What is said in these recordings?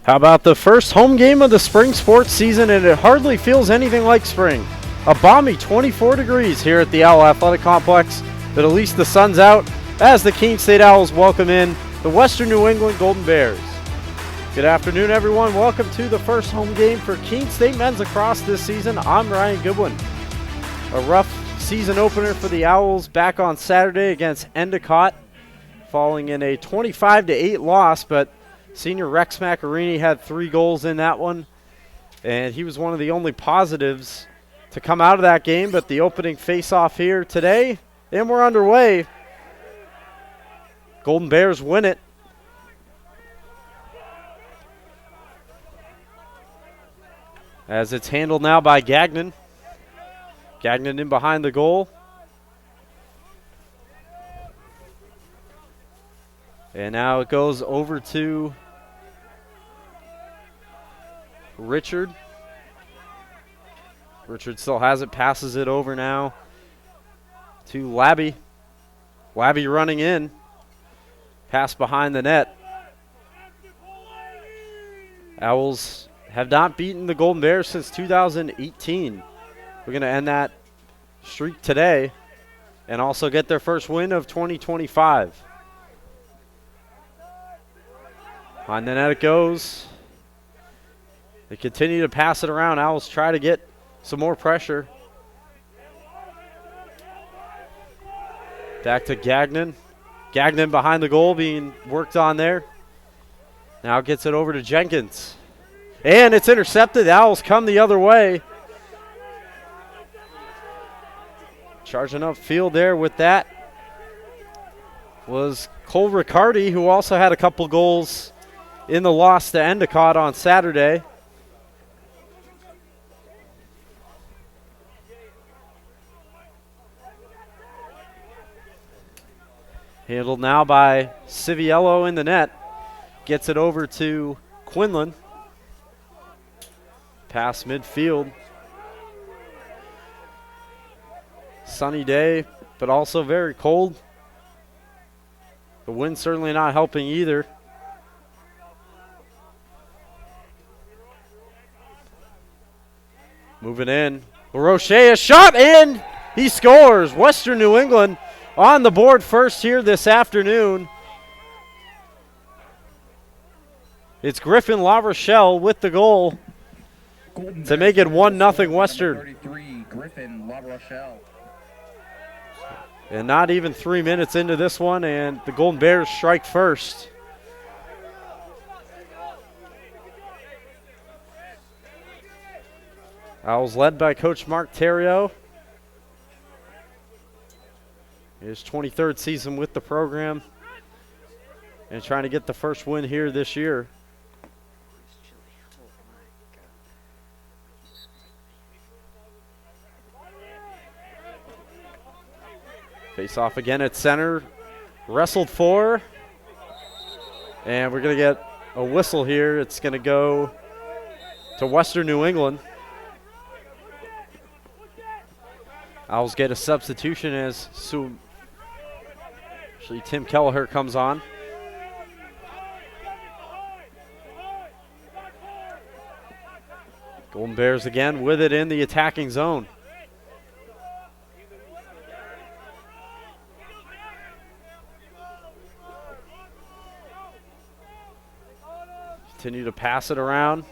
How about the first home game of the spring sports season, and it hardly feels anything like spring. A balmy 24 degrees here at the Owl Athletic Complex, but at least the sun's out as the Keene State Owls welcome in the Western New England Golden Bears. Good afternoon, everyone. Welcome to the first home game for Keene State men's lacrosse this season. I'm Ryan Goodwin. A rough season opener for the Owls back on Saturday against Endicott, falling in a 25-8 loss, but senior Rex Macarini had 3 goals in that one, and he was one of the only positives to come out of that game. But the opening face-off here today, and we're underway. Golden Bears win it. As it's handled now by Gagnon. Gagnon in behind the goal. And now it goes over to Richard. Richard still has it, passes it over now to Labby. Labby running in. Pass behind the net. Owls have not beaten the Golden Bears since 2018. We're going to end that streak today and also get their first win of 2025. On the net it goes. They continue to pass it around. Owls try to get some more pressure. Back to Gagnon. Gagnon behind the goal being worked on there. Now gets it over to Jenkins. And it's intercepted. The Owls come the other way. Charging up field there with that was Cole Riccardi, who also had a couple goals in the loss to Endicott on Saturday. Handled now by Civiello in the net. Gets it over to Quinlan. Pass midfield. Sunny day, but also very cold. The wind certainly not helping either. Moving in. LaRoche, a shot, and he scores. Western New England on the board first here this afternoon. It's Griffin LaRochelle with the goal to make it 1-0 Western. 33, Griffin LaRochelle. And not even 3 minutes into this one, and the Golden Bears strike first. Owls led by Coach Mark Terrio. His 23rd season with the program and trying to get the first win here this year. Face off again at center. Wrestled for. And we're going to get a whistle here. It's going to go to Western New England. Owls get a substitution as Tim Kelleher comes on. Golden Bears again with it in the attacking zone. Continue to pass it around.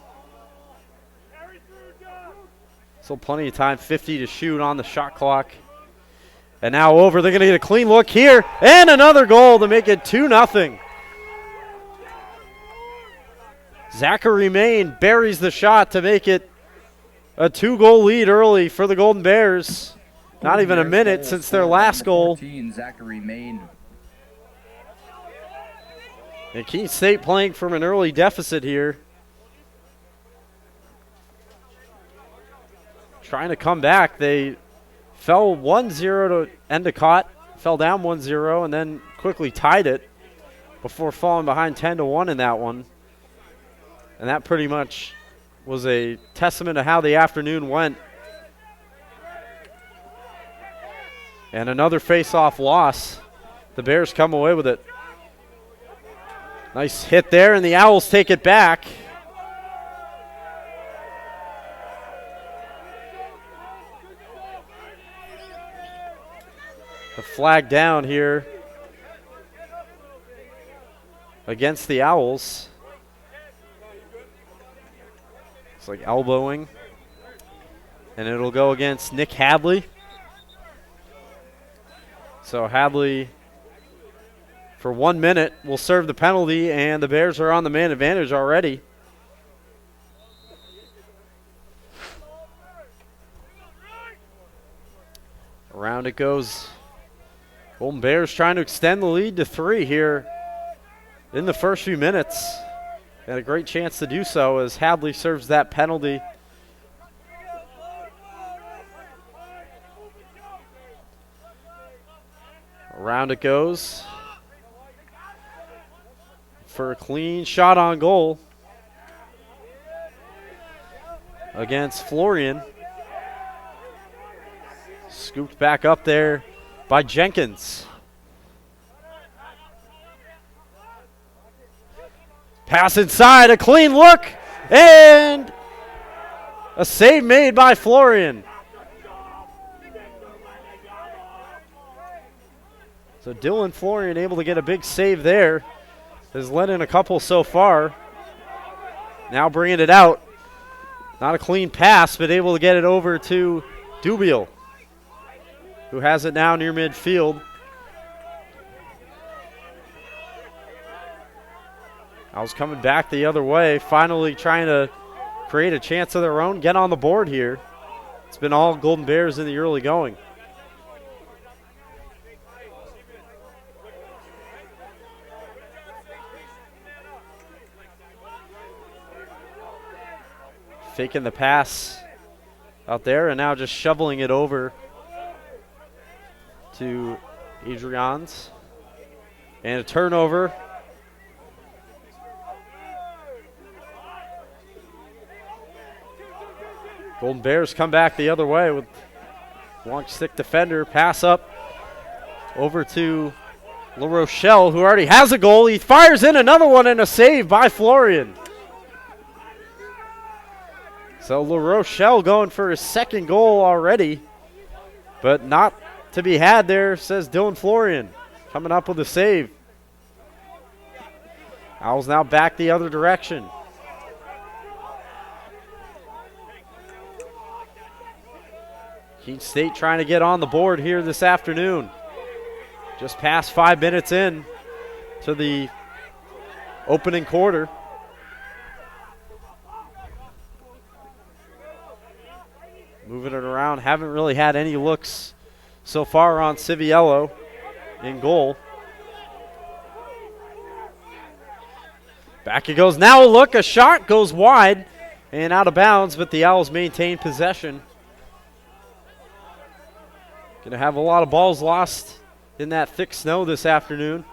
Still plenty of time, 50 to shoot on the shot clock. And now over, they're going to get a clean look here. And another goal to make it 2-0. Zachary Main buries the shot to make it a 2-goal lead early for the Golden Bears. Not even a minute since their last goal. 14, Zachary Main. And Keene State playing from an early deficit here. Trying to come back. They fell 1-0 to Endicott, fell down 1-0, and then quickly tied it before falling behind 10-1 in that one. And that pretty much was a testament to how the afternoon went. And another face-off loss. The Bears come away with it. Nice hit there, and the Owls take it back. The flag down here against the Owls. It's like elbowing. And it'll go against Nick Hadley. So Hadley, for 1 minute, will serve the penalty, and the Bears are on the man advantage already. Around it goes. Golden Bears trying to extend the lead to 3 here in the first few minutes. And a great chance to do so as Hadley serves that penalty. Around it goes for a clean shot on goal against Florian. Scooped back up there by Jenkins. Pass inside, a clean look, and a save made by Florian. So Dylan Florian able to get a big save there. Has let in a couple so far. Now bringing it out. Not a clean pass, but able to get it over to Dubiel, who has it now near midfield. Owls coming back the other way, finally trying to create a chance of their own, get on the board here. It's been all Golden Bears in the early going. Faking the pass out there and now just shoveling it over to Adrians. And a turnover. Golden Bears come back the other way with long stick defender. Pass up over to La Rochelle, who already has a goal. He fires in another one and a save by Florian. So La Rochelle going for his second goal already, but not to be had there, says Dylan Florian, coming up with a save. Owls now back the other direction. Keene State trying to get on the board here this afternoon. Just past 5 minutes in to the opening quarter. Moving it around, haven't really had any looks so far on Civiello in goal. Back it goes, now a look, a shot goes wide and out of bounds, but the Owls maintain possession. Gonna have a lot of balls lost in that thick snow this afternoon.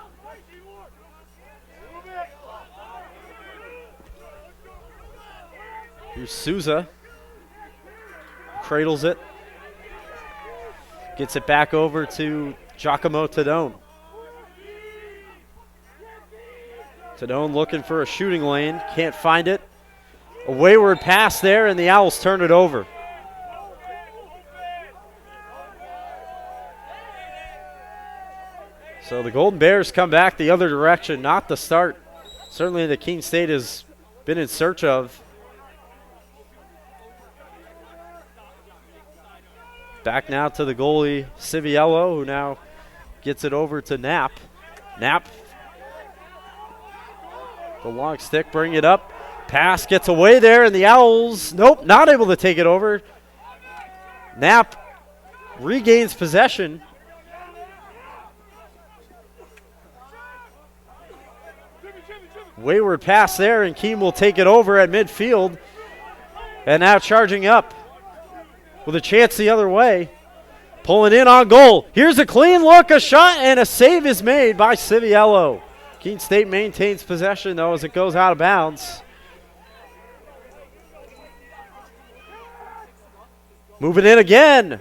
Here's Souza. Cradles it. Gets it back over to Giacomo Tadone. Tadone looking for a shooting lane. Can't find it. A wayward pass there, and the Owls turn it over. So the Golden Bears come back the other direction. Not the start certainly that Keene State has been in search of. Back now to the goalie, Civiello, who now gets it over to Knapp. Knapp, the long stick, bring it up. Pass gets away there, and the Owls, nope, not able to take it over. Knapp regains possession. Wayward pass there, and Keene will take it over at midfield. And now charging up with a chance the other way. Pulling in on goal. Here's a clean look, a shot, and a save is made by Civiello. Keene State maintains possession, though, as it goes out of bounds. Moving in again.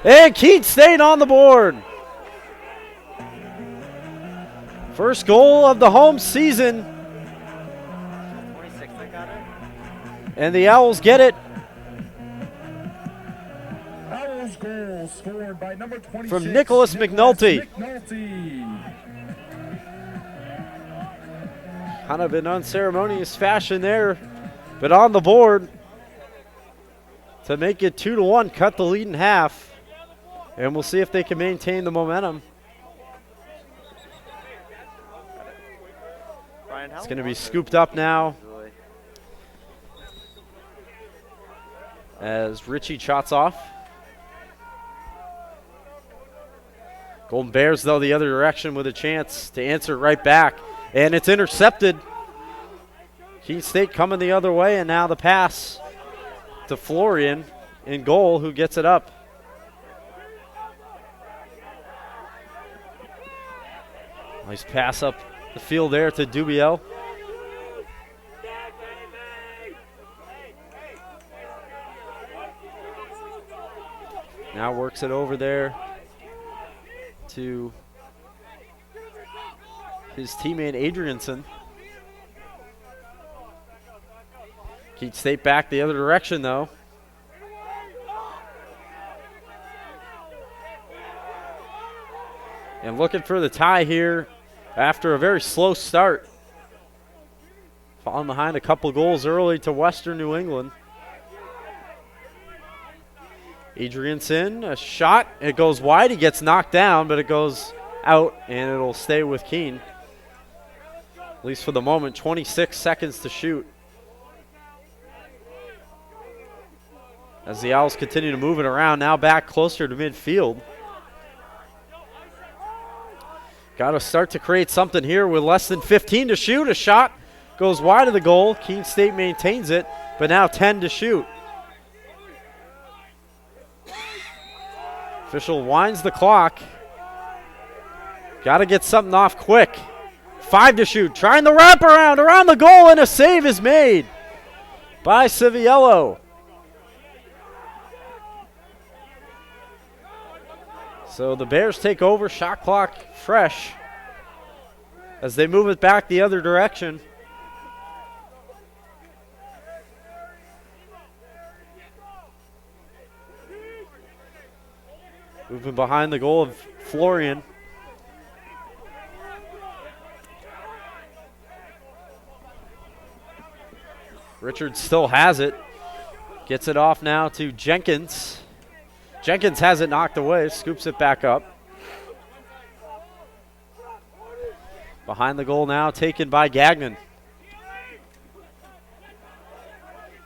And Keene State on the board. First goal of the home season. And the Owls get it Owls goal scored by number 26. From Nicholas McNulty. Kind of in unceremonious fashion there, but on the board to make it 2-1, cut the lead in half. And we'll see if they can maintain the momentum. It's going to be scooped up now as Richie shots off. Golden Bears, though, the other direction with a chance to answer right back. And it's intercepted. Keene State coming the other way, and now the pass to Florian in goal, who gets it up. Nice pass up the field there to Dubiel. Now works it over there to his teammate Adrianson. Keene State back the other direction, though. And looking for the tie here after a very slow start. Falling behind a couple goals early to Western New England. Adrianson, a shot. It goes wide. He gets knocked down, but it goes out, and it'll stay with Keene. At least for the moment, 26 seconds to shoot. As the Owls continue to move it around, now back closer to midfield. Got to start to create something here with less than 15 to shoot. A shot goes wide of the goal. Keene State maintains it, but now 10 to shoot. Official winds the clock. Got to get something off quick. 5 to shoot. Trying the wraparound around the goal, and a save is made by Civiello. So the Bears take over, shot clock fresh as they move it back the other direction. Moving behind the goal of Florian. Richards still has it. Gets it off now to Jenkins. Jenkins has it knocked away, scoops it back up. Behind the goal now, taken by Gagnon.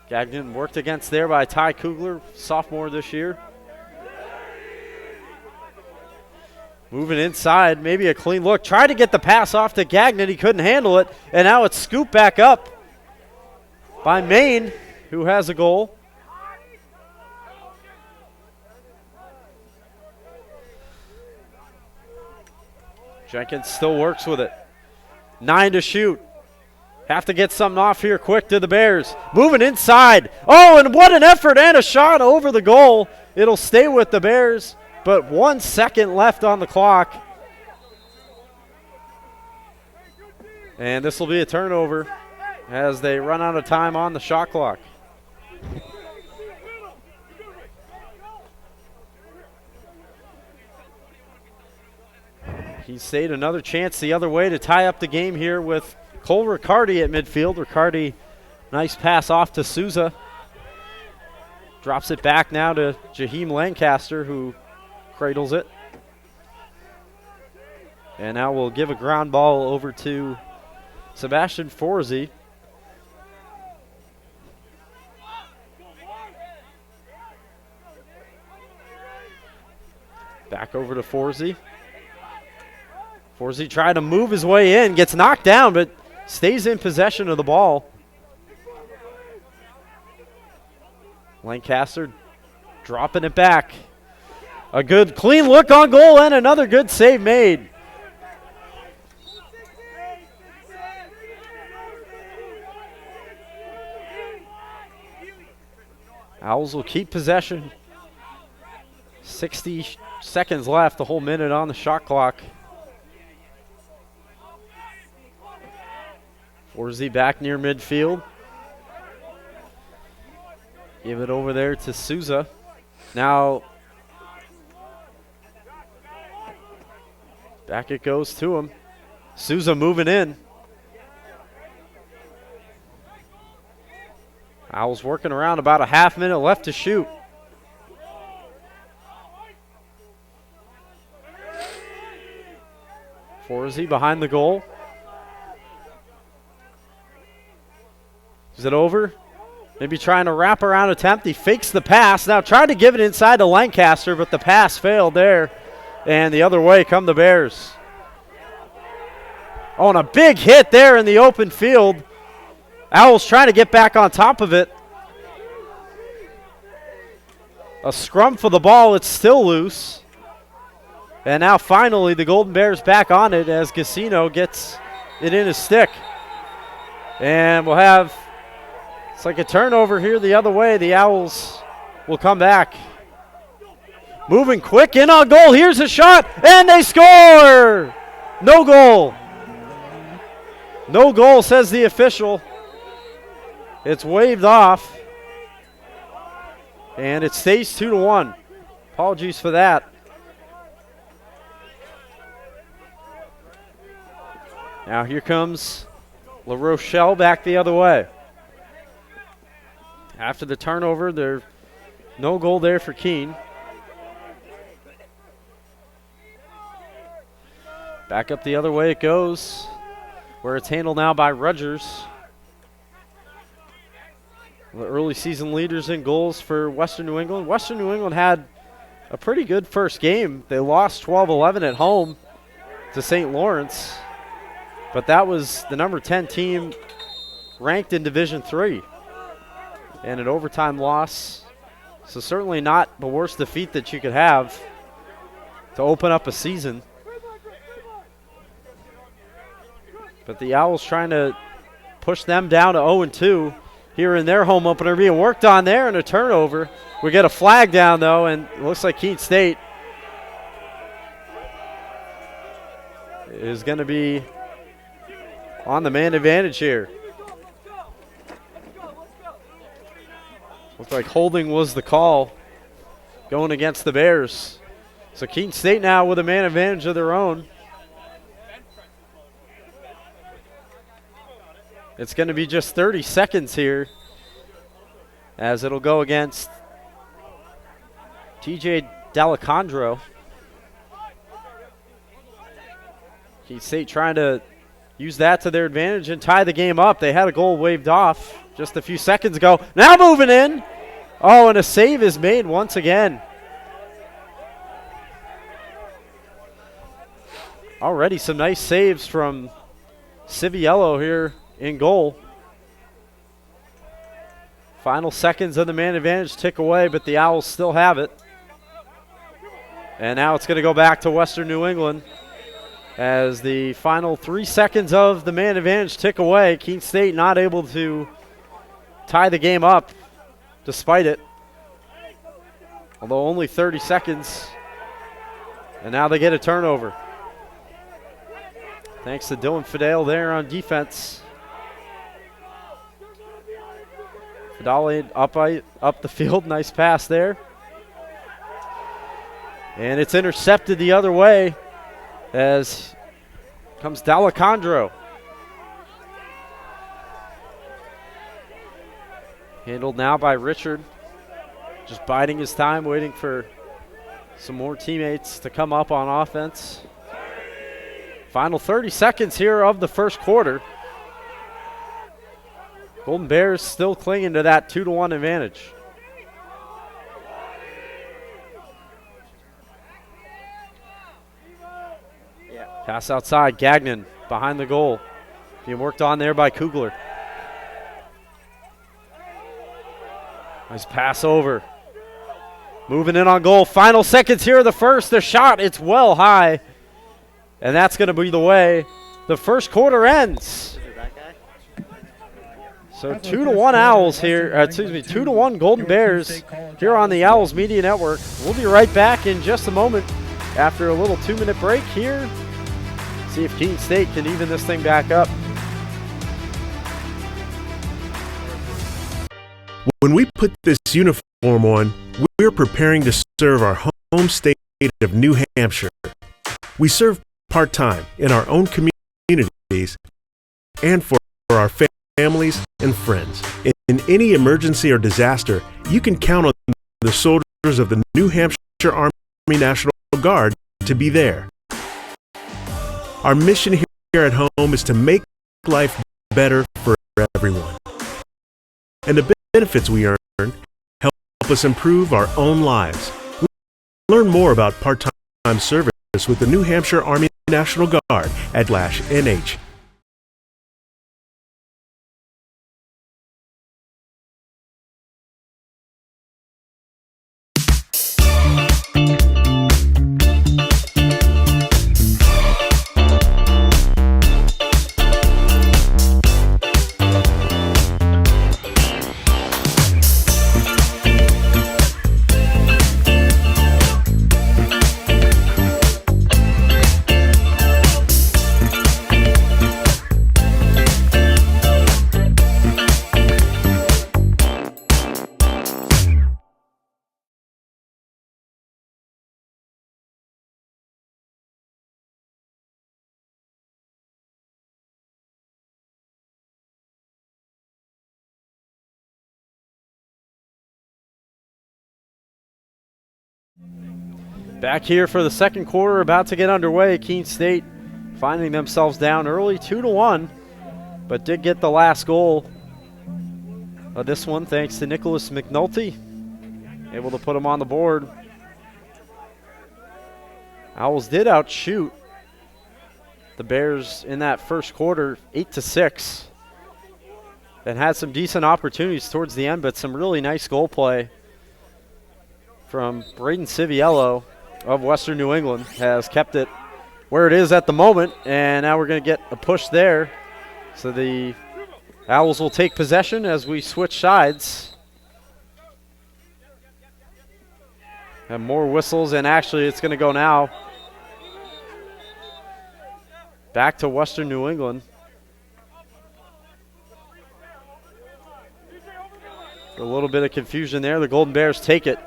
Gagnon worked against there by Ty Kugler, sophomore this year. Moving inside, maybe a clean look. Tried to get the pass off to Gagnon, he couldn't handle it, and now it's scooped back up by Maine, who has a goal. Jenkins still works with it. 9 to shoot. Have to get something off here quick to the Bears. Moving inside. Oh, and what an effort and a shot over the goal. It'll stay with the Bears, but 1 second left on the clock. And this will be a turnover as they run out of time on the shot clock. Keene State another chance the other way to tie up the game here with Cole Riccardi at midfield. Riccardi, nice pass off to Souza. Drops it back now to Jaheim Lancaster, who cradles it. And now we'll give a ground ball over to Sebastian Forzi. Back over to Forzi. Forzi trying to move his way in, gets knocked down, but stays in possession of the ball. Lancaster dropping it back. A good clean look on goal and another good save made. Owls will keep possession. 60 seconds left, a whole minute on the shot clock. Forzi back near midfield. Give it over there to Souza. Now Back it goes to him. Souza moving in. Owls working around, about a half minute left to shoot. Forsey behind the goal. Is it over? Maybe trying to wrap around attempt. He fakes the pass. Now tried to give it inside to Lancaster, but the pass failed there. And the other way come the Bears. Oh, and a big hit there in the open field. Owls trying to get back on top of it. A scrum for the ball. It's still loose. And now finally the Golden Bears back on it as Gassino gets it in his stick. And we'll have, it's like a turnover here the other way. The Owls will come back. Moving quick, in on goal. Here's a shot, and they score! No goal. No goal, says the official. It's waved off. And it stays 2-1. Apologies for that. Now here comes La Rochelle back the other way. After the turnover, there's no goal there for Keene. Back up the other way it goes, where it's handled now by Rogers. The early season leaders in goals for Western New England. Western New England had a pretty good first game. They lost 12-11 at home to St. Lawrence, but that was the number 10 team ranked in Division III. And an overtime loss, so certainly not the worst defeat that you could have to open up a season. But the Owls trying to push them down to 0-2 here in their home opener, being worked on there, and a turnover. We get a flag down, though, and it looks like Keene State is going to be on the man advantage here. Looks like holding was the call going against the Bears. So Keene State now with a man advantage of their own. It's going to be just 30 seconds here as it'll go against TJ D'Alessandro. Keene State trying to use that to their advantage and tie the game up. They had a goal waved off just a few seconds ago. Now moving in. Oh, and a save is made once again. Already some nice saves from Civiello here in goal. Final seconds of the man advantage tick away, but the Owls still have it. And now it's going to go back to Western New England as the final 3 seconds of the man advantage tick away. Keene State not able to tie the game up despite it. Although only 30 seconds. And now they get a turnover. Thanks to Dylan Fidel there on defense. Fidel up the field. Nice pass there. And it's intercepted the other way as comes D'Alessandro. Handled now by Richard. Just biding his time, waiting for some more teammates to come up on offense. Final 30 seconds here of the first quarter. Golden Bears still clinging to that 2-1 advantage. Pass outside, Gagnon behind the goal. Being worked on there by Kugler. Nice pass over. Moving in on goal. Final seconds here of the first. The shot, it's well high. And that's going to be the way the first quarter ends. So 2-1 Owls here, 2-1 Golden Bears here on the Owls Media Network. We'll be right back in just a moment after a little 2-minute break here. See if Keene State can even this thing back up. When we put this uniform on, we're preparing to serve our home state of New Hampshire. We serve part-time in our own communities and for our families and friends. In any emergency or disaster, you can count on the soldiers of the New Hampshire Army National Guard to be there. Our mission here at home is to make life better for everyone. And the benefits we earn help us improve our own lives. Learn more about part-time service with the New Hampshire Army National Guard at /NH. Back here for the second quarter, about to get underway. Keene State finding themselves down early, 2-1, but did get the last goal of this one thanks to Nicholas McNulty, able to put him on the board. Owls did outshoot the Bears in that first quarter, 8-6, and had some decent opportunities towards the end, but some really nice goal play from Braden Civiello of Western New England has kept it where it is at the moment, and now we're going to get a push there. So the Owls will take possession as we switch sides. And more whistles, and actually it's going to go now back to Western New England. A little bit of confusion there. The Golden Bears take it.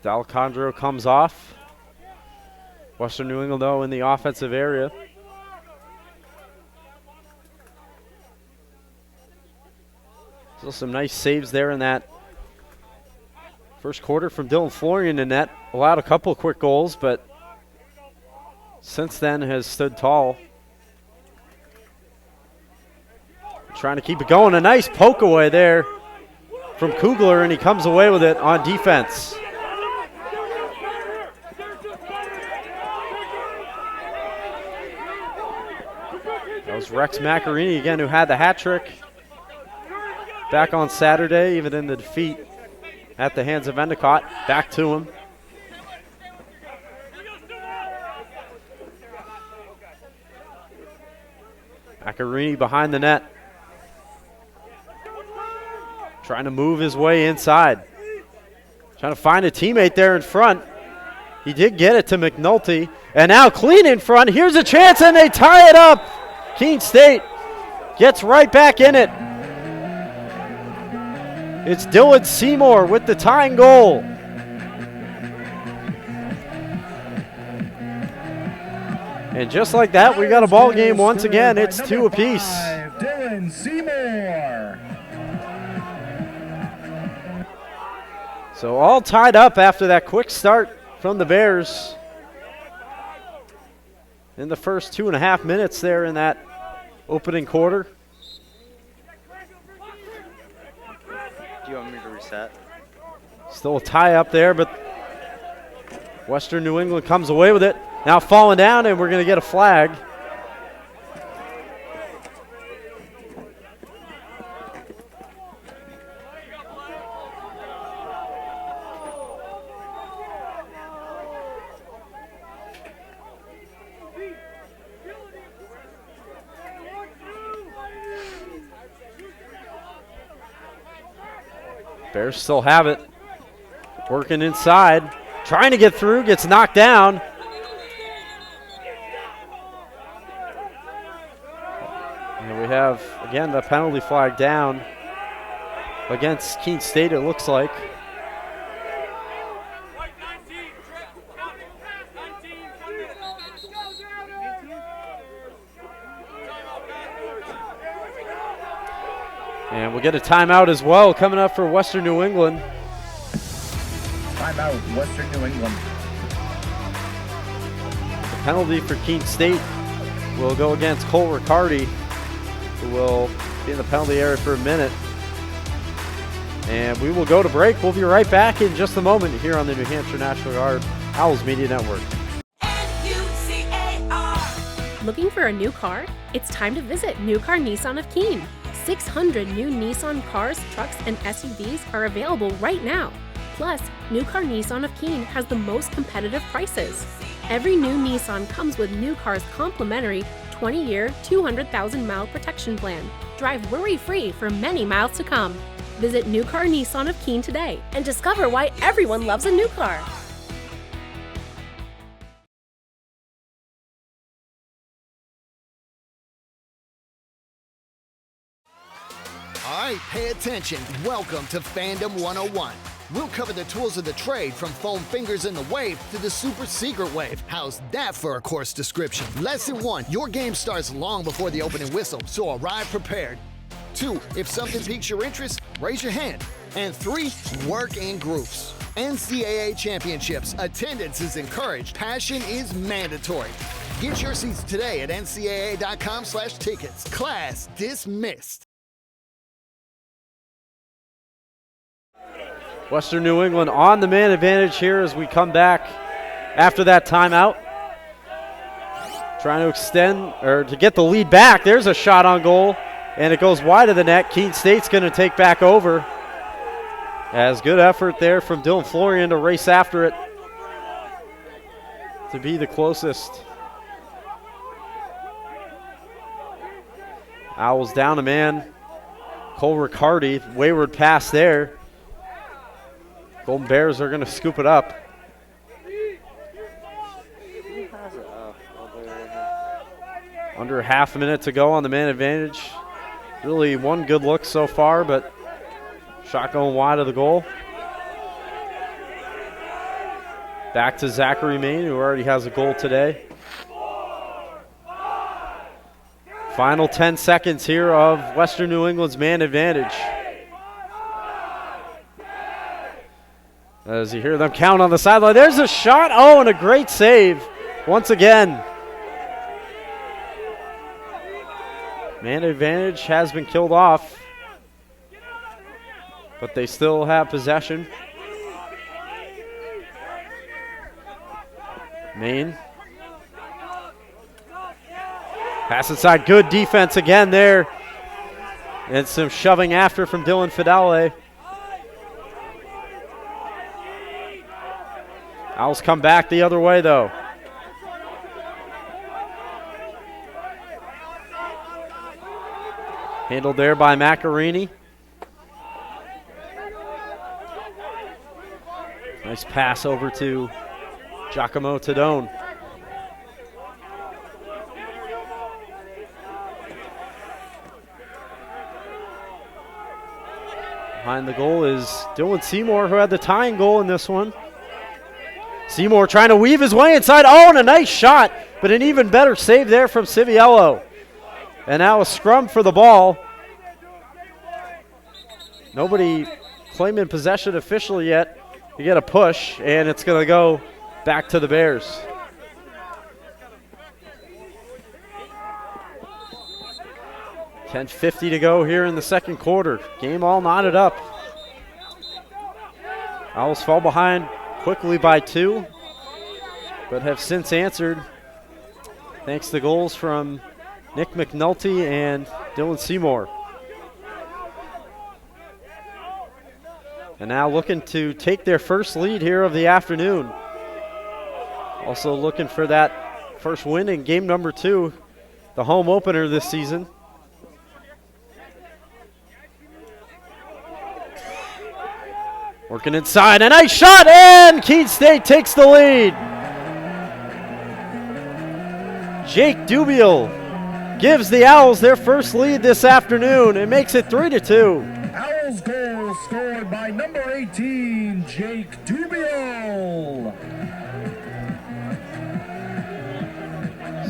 Alejandro comes off. Western New England, though, in the offensive area. Still some nice saves there in that first quarter from Dylan Florian in net. Allowed a couple of quick goals, but since then has stood tall. Trying to keep it going. A nice poke away there from Kugler, and he comes away with it on defense. That was Rex Macarini again, who had the hat trick back on Saturday, even in the defeat at the hands of Endicott. Back to him. Macarini behind the net. Trying to move his way inside. Trying to find a teammate there in front. He did get it to McNulty. And now Clean in front. Here's a chance, and they tie it up. Keene State gets right back in it. It's Dylan Seymour with the tying goal. And just like that, we got a ball game once again. It's 2 apiece. Dylan Seymour. So all tied up after that quick start from the Bears in the first 2.5 minutes there in that opening quarter. Do you want me to reset? Still a tie up there, but Western New England comes away with it. Now falling down, and we're going to get a flag. Bears still have it. Working inside. Trying to get through. Gets knocked down. And we have, again, the penalty flag down. against Keene State, it looks like. And we'll get a timeout as well coming up for Western New England. Timeout, Western New England. The penalty for Keene State will go against Cole Riccardi, who will be in the penalty area for a minute. And we will go to break. We'll be right back in just a moment here on the New Hampshire National Guard Owls Media Network. Looking for a new car? It's time to visit New Car Nissan of Keene. 600 new Nissan cars, trucks, and SUVs are available right now. Plus, New Car Nissan of Keene has the most competitive prices. Every new Nissan comes with New Car's complimentary 20-year, 200,000-mile protection plan. Drive worry-free for many miles to come. Visit New Car Nissan of Keene today and discover why everyone loves a new car. All right, pay attention. Welcome to Fandom 101. We'll cover the tools of the trade from foam fingers in the wave to the super secret wave. How's that for a course description? Lesson 1, your game starts long before the opening whistle, so arrive prepared. 2, if something piques your interest, raise your hand. And 3, work in groups. NCAA championships, attendance is encouraged, passion is mandatory. Get your seats today at ncaa.com/tickets. Class dismissed. Western New England on the man advantage here as we come back after that timeout. Trying to extend, or to get the lead back. There's a shot on goal, and it goes wide of the net. Keene State's going to take back over. As good effort there from Dylan Florian to race after it to be the closest. Owls down a man. Cole Riccardi, wayward pass there. Golden Bears are going to scoop it up. Under half a minute to go on the man advantage. Really one good look so far, but shot going wide of the goal. Back to Zachary Main, who already has a goal today. Final 10 seconds here of Western New England's man advantage. As you hear them count on the sideline, there's a shot. Oh, and a great save once again. Man advantage has been killed off, but they still have possession. Maine. Pass inside, good defense again there. And some shoving after from Dylan Fidele. Owls come back the other way, though. Handled there by Macarini. Nice pass over to Giacomo Tadone. Behind the goal is Dylan Seymour, who had the tying goal in this one. Seymour trying to weave his way inside. Oh, and a nice shot, but an even better save there from Civiello. And now a scrum for the ball. Nobody claiming possession officially yet. You get a push, and it's going to go back to the Bears. $10:50 to go here in the second quarter. Game all knotted up. Owls fall behind quickly by 2, but have since answered thanks to goals from Nick McNulty and Dylan Seymour. And now looking to take their first lead here of the afternoon. Also looking for that first win in game number 2, the home opener this season. Working inside, a nice shot, and Keene State takes the lead. Jake Dubiel gives the Owls their first lead this afternoon. It makes it 3-2. Owls goal. scored by number 18, Jake Dubiel.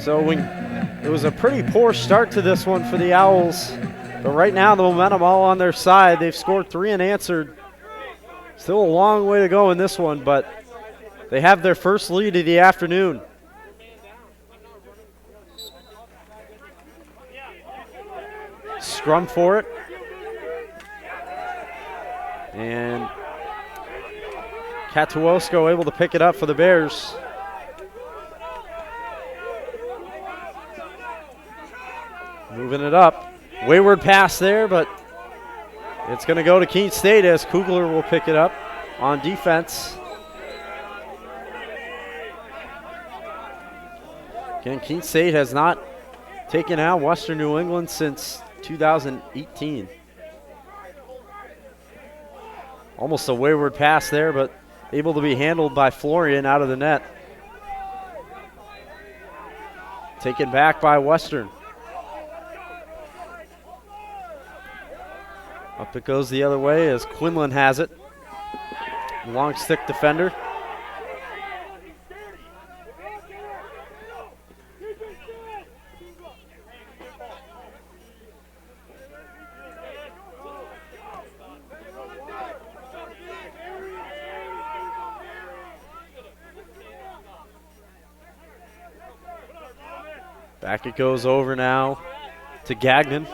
So it was a pretty poor start to this one for the Owls. But right now, the momentum all on their side. They've scored 3 unanswered. Still a long way to go in this one, but they have their first lead of the afternoon. Scrum for it. And Katuosko able to pick it up for the Bears. Moving it up. Wayward pass there, but it's going to go to Keene State as Kugler will pick it up on defense. Again, Keene State has not taken out Western New England since 2018. Almost a wayward pass there, but able to be handled by Florian out of the net. Taken back by Western. Up it goes the other way as Quinlan has it. Long stick defender. Back it goes over now to Gagnon.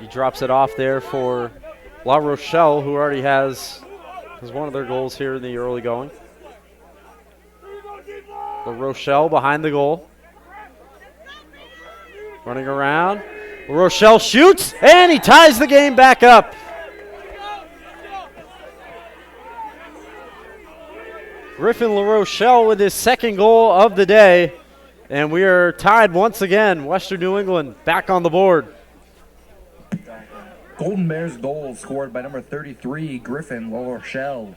He drops it off there for La Rochelle, who already has one of their goals here in the early going. La Rochelle behind the goal. Running around. La Rochelle shoots, and he ties the game back up. Griffin La Rochelle with his second goal of the day. And we are tied once again. Western New England back on the board. Golden Bears goal scored by number 33, Griffin La Rochelle.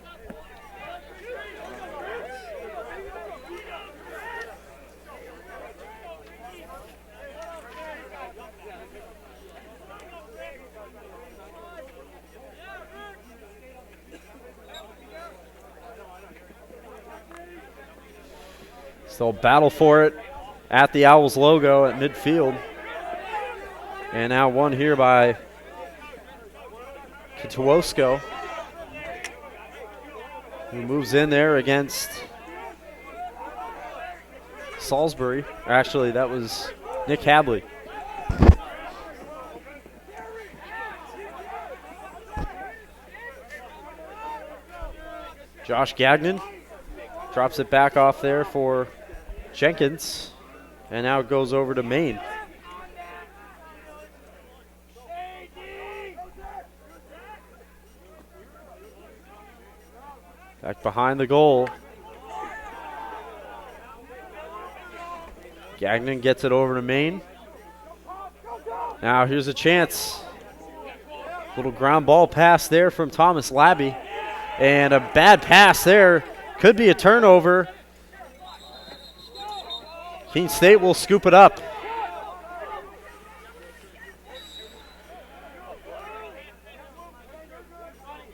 Still battle for it at the Owls logo at midfield. And now won here by Katuosko, who moves in there against Salisbury. Actually, that was Nick Habley. Josh Gagnon drops it back off there for Jenkins, and now it goes over to Maine. Back behind the goal. Gagnon gets it over to Maine. Now here's a chance. Little ground ball pass there from Thomas Labby. And a bad pass there. Could be a turnover. Keene State will scoop it up.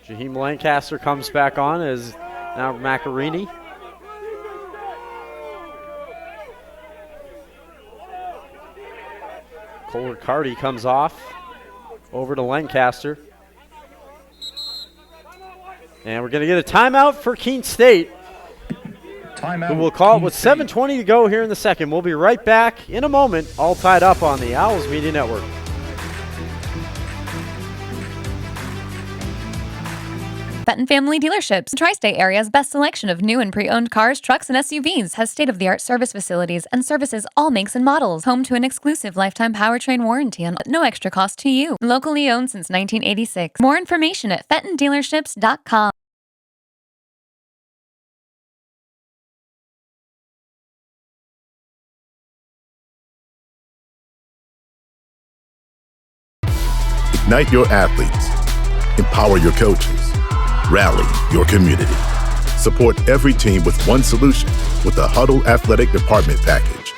Jaheim Lancaster comes back on as now Macarini. Cole Riccardi comes off over to Lancaster. And we're going to get a timeout for Keene State. Timeout. Who will call it Keene with State. 7:20 to go here in the second. We'll be right back in a moment, all tied up on the Owls Media Network. Fenton Family Dealerships, the Tri-State area's best selection of new and pre-owned cars, trucks, and SUVs, has state-of-the-art service facilities and services all makes and models. Home to an exclusive lifetime powertrain warranty and no extra cost to you. Locally owned since 1986. More information at FentonDealerships.com. Ignite your athletes. Empower your coaches. Rally your community. Support every team with one solution with the Huddle Athletic Department Package.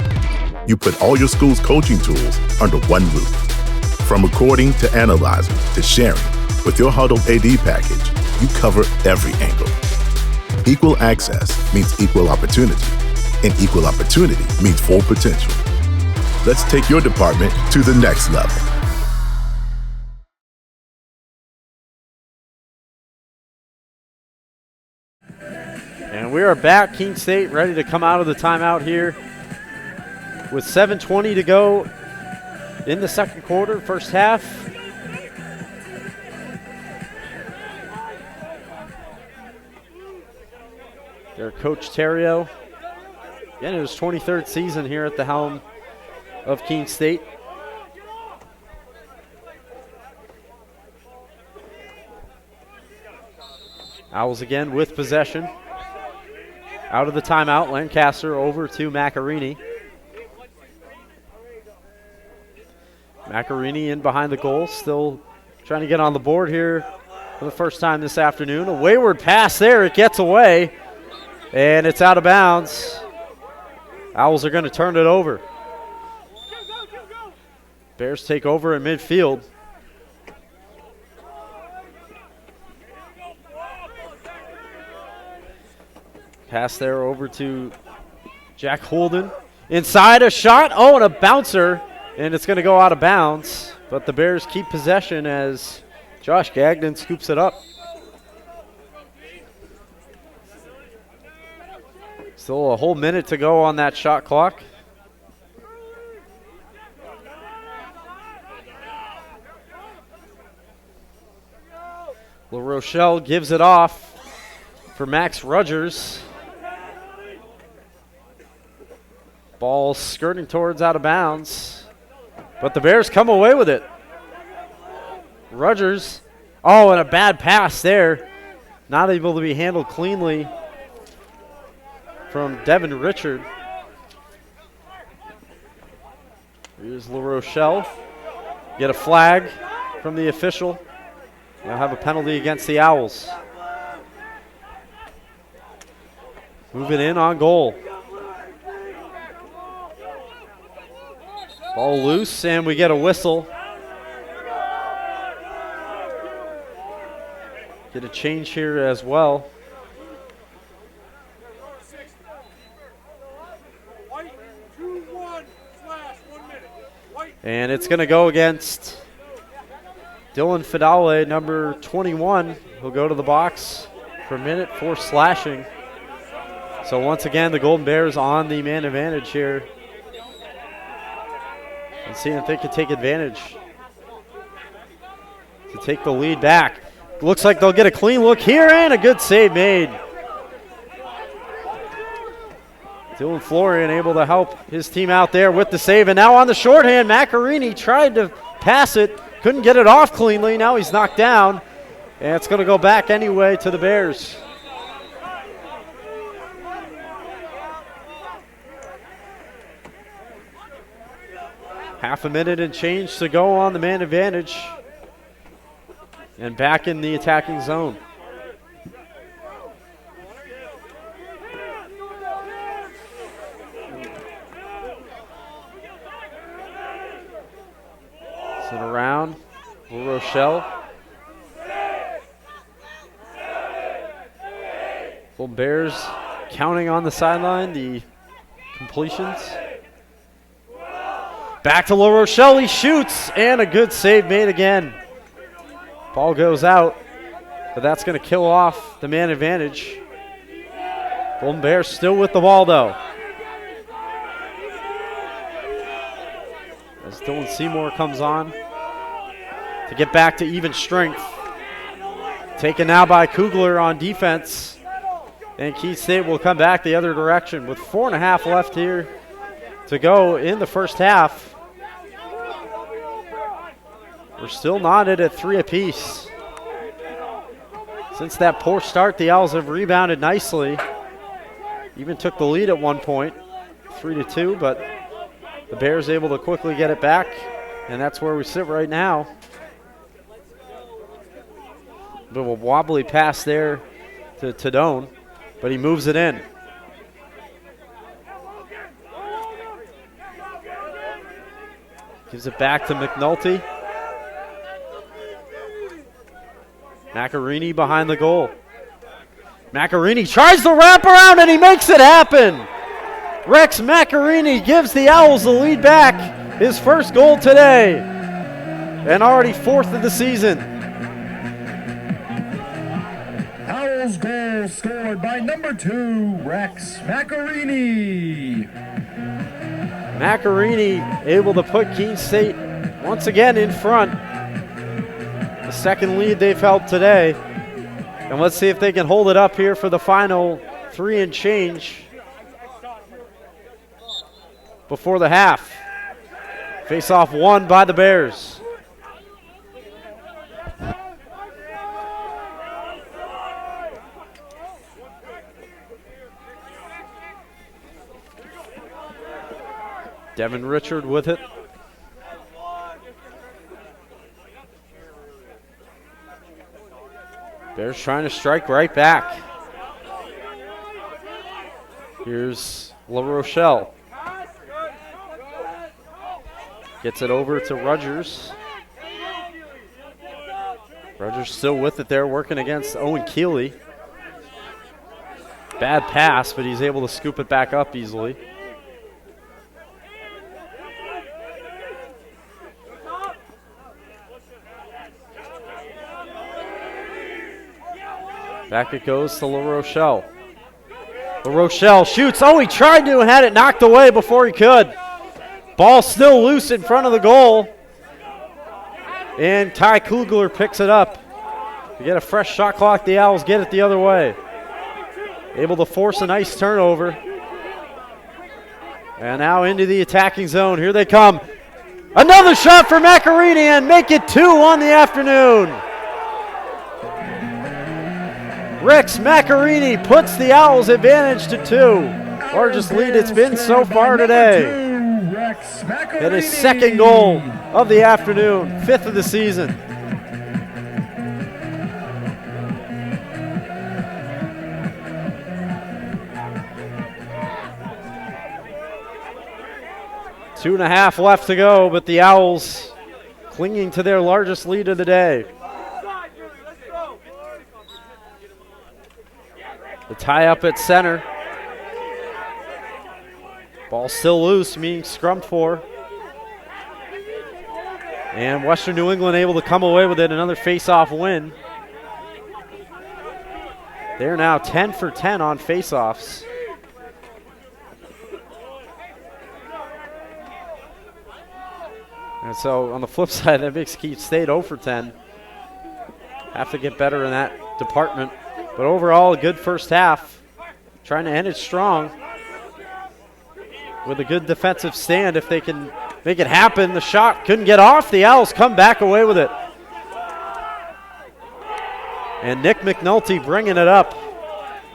You put all your school's coaching tools under one roof. From recording to analyzing to sharing, with your Huddle AD package, you cover every angle. Equal access means equal opportunity, and equal opportunity means full potential. Let's take your department to the next level. And we are back. Keene State ready to come out of the timeout here with 7:20 to go in the second quarter, first half. Their coach Terrio. Again, it was 23rd season here at the helm of Keene State. Owls again with possession. Out of the timeout, Lancaster over to Macarini. Macarini in behind the goal, still trying to get on the board here for the first time this afternoon. A wayward pass there, it gets away, and it's out of bounds. Owls are going to turn it over. Bears take over in midfield. Pass there over to Jack Holden. Inside, a shot. Oh, and a bouncer. And it's going to go out of bounds. But the Bears keep possession as Josh Gagnon scoops it up. Still a whole minute to go on that shot clock. La Rochelle gives it off for Max Rogers. Ball skirting towards out of bounds, but the Bears come away with it. Rogers, oh, and a bad pass there. Not able to be handled cleanly from Devin Richard. Here's La Rochelle. Get a flag from the official. They'll have a penalty against the Owls. Moving in on goal. Ball loose, and we get a whistle. Get a change here as well. And it's going to go against Dylan Fidale, number 21. He'll go to the box for a minute for slashing. So once again, the Golden Bears on the man advantage here. And seeing if they can take advantage to take the lead back. Looks like they'll get a clean look here, and a good save made. Dylan Florian able to help his team out there with the save. And now on the shorthand, Macarini tried to pass it, couldn't get it off cleanly. Now he's knocked down, and it's going to go back anyway to the Bears. Half a minute and change to go on the man advantage. And back in the attacking zone. Sent around. La Rochelle. Full Bears counting on the sideline the completions. Back to La Rochelle, he shoots, and a good save made again. Ball goes out, but that's going to kill off the man advantage. Golden Bears still with the ball, though. As Dylan Seymour comes on to get back to even strength. Taken now by Kugler on defense. And Keene State will come back the other direction with 4.5 left here to go in the first half. We're still knotted at 3 apiece. Since that poor start, the Owls have rebounded nicely. Even took the lead at one point, 3-2, but the Bears able to quickly get it back, and that's where we sit right now. Bit of a wobbly pass there to Tadone, but he moves it in. Gives it back to McNulty. Macarini behind the goal. Macarini tries the wraparound and he makes it happen. Rex Macarini gives the Owls the lead back. His first goal today and already 4th of the season. Owls goal scored by number 2, Rex Macarini. Macarini able to put Keene State once again in front. The second lead they've held today. And let's see if they can hold it up here for the final 3 and change before the half. Face-off won by the Bears. Devin Richard with it. Bears trying to strike right back. Here's La Rochelle. Gets it over to Rogers. Rogers still with it there, working against Owen Keeley. Bad pass, but he's able to scoop it back up easily. Back it goes to La Rochelle. La Rochelle shoots. Oh, he tried to and had it knocked away before he could. Ball still loose in front of the goal. And Ty Kugler picks it up. To get a fresh shot clock, the Owls get it the other way. Able to force a nice turnover. And now into the attacking zone. Here they come. Another shot for Macarini and make it 2 on the afternoon. Rex Macarini puts the Owls' advantage to 2. Largest lead it's been so far today. And his second goal of the afternoon, 5th of the season. Two and a half left to go, but the Owls clinging to their largest lead of the day. The tie up at center. Ball still loose, being scrummed for. And Western New England able to come away with it, another face-off win. They're now 10 for 10 on face-offs. And so on the flip side, that makes Keene State 0 for 10. Have to get better in that department. But overall, a good first half. Trying to end it strong with a good defensive stand. If they can make it happen, the shot couldn't get off. The Owls come back away with it. And Nick McNulty bringing it up.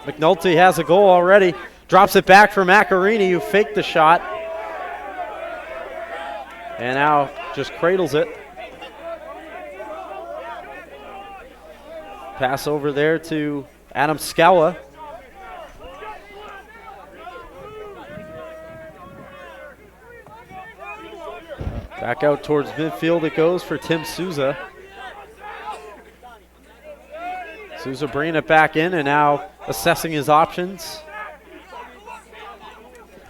McNulty has a goal already. Drops it back for Macarini, who faked the shot. And now just cradles it. Pass over there to Adam Scala. Back out towards midfield it goes for Tim Souza. Souza bringing it back in and now assessing his options.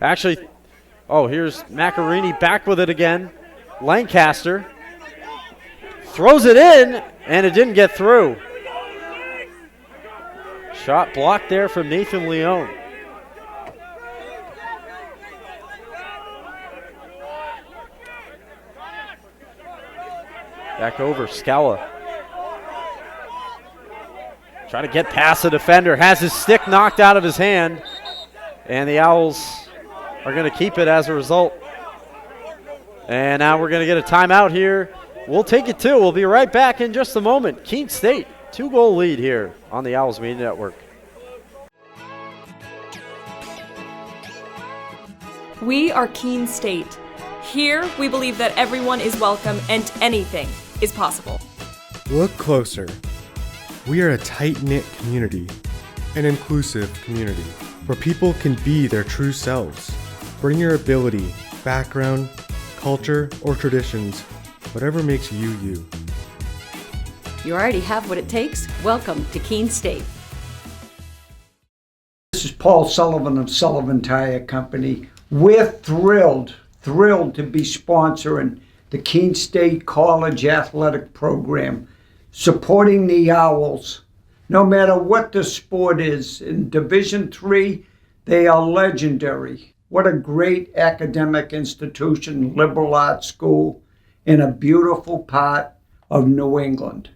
Actually, oh, here's Macarini back with it again. Lancaster throws it in and it didn't get through. Shot blocked there from Nathan Leone. Back over, Scala. Trying to get past the defender. Has his stick knocked out of his hand. And the Owls are going to keep it as a result. And now we're going to get a timeout here. We'll take it too. We'll be right back in just a moment. Keene State, 2-goal lead here on the Owls Media Network. We are Keene State. Here, we believe that everyone is welcome and anything is possible. Look closer. We are a tight-knit community, an inclusive community, where people can be their true selves. Bring your ability, background, culture, or traditions, whatever makes you you. You already have what it takes. Welcome to Keene State. This is Paul Sullivan of Sullivan Tire Company. We're thrilled to be sponsoring the Keene State College Athletic Program, supporting the Owls. No matter what the sport is, in Division III, they are legendary. What a great academic institution, liberal arts school, in a beautiful part of New England.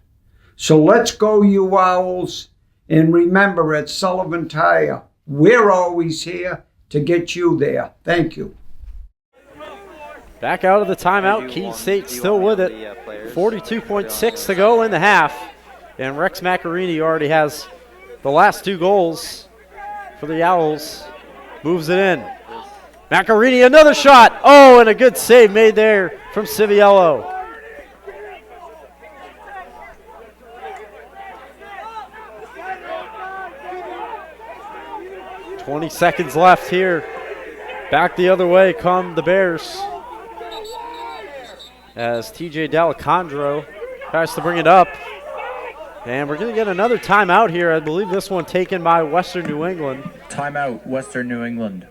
So let's go, you Owls. And remember, at Sullivan Tire, we're always here to get you there. Thank you. Back out of the timeout. Keene State still with it. 42.6 to go in the half. And Rex Macarini already has the last 2 goals for the Owls. Moves it in. Macarini, another shot. Oh, and a good save made there from Civiello. $20 seconds left here. Back the other way come the Bears. As TJ D'Alessandro tries to bring it up. And we're going to get another timeout here. I believe this one taken by Western New England. Timeout, Western New England.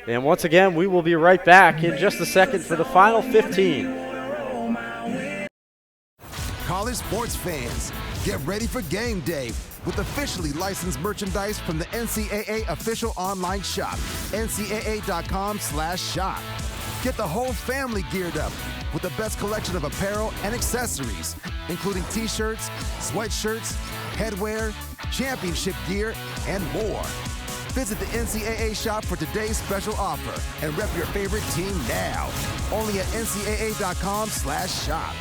And once again, we will be right back in just a second for the final 15. College sports fans, get ready for game day with officially licensed merchandise from the NCAA official online shop, ncaa.com/shop. Get the whole family geared up with the best collection of apparel and accessories, including t-shirts, sweatshirts, headwear, championship gear, and more. Visit the NCAA shop for today's special offer and rep your favorite team now. Only at ncaa.com/shop.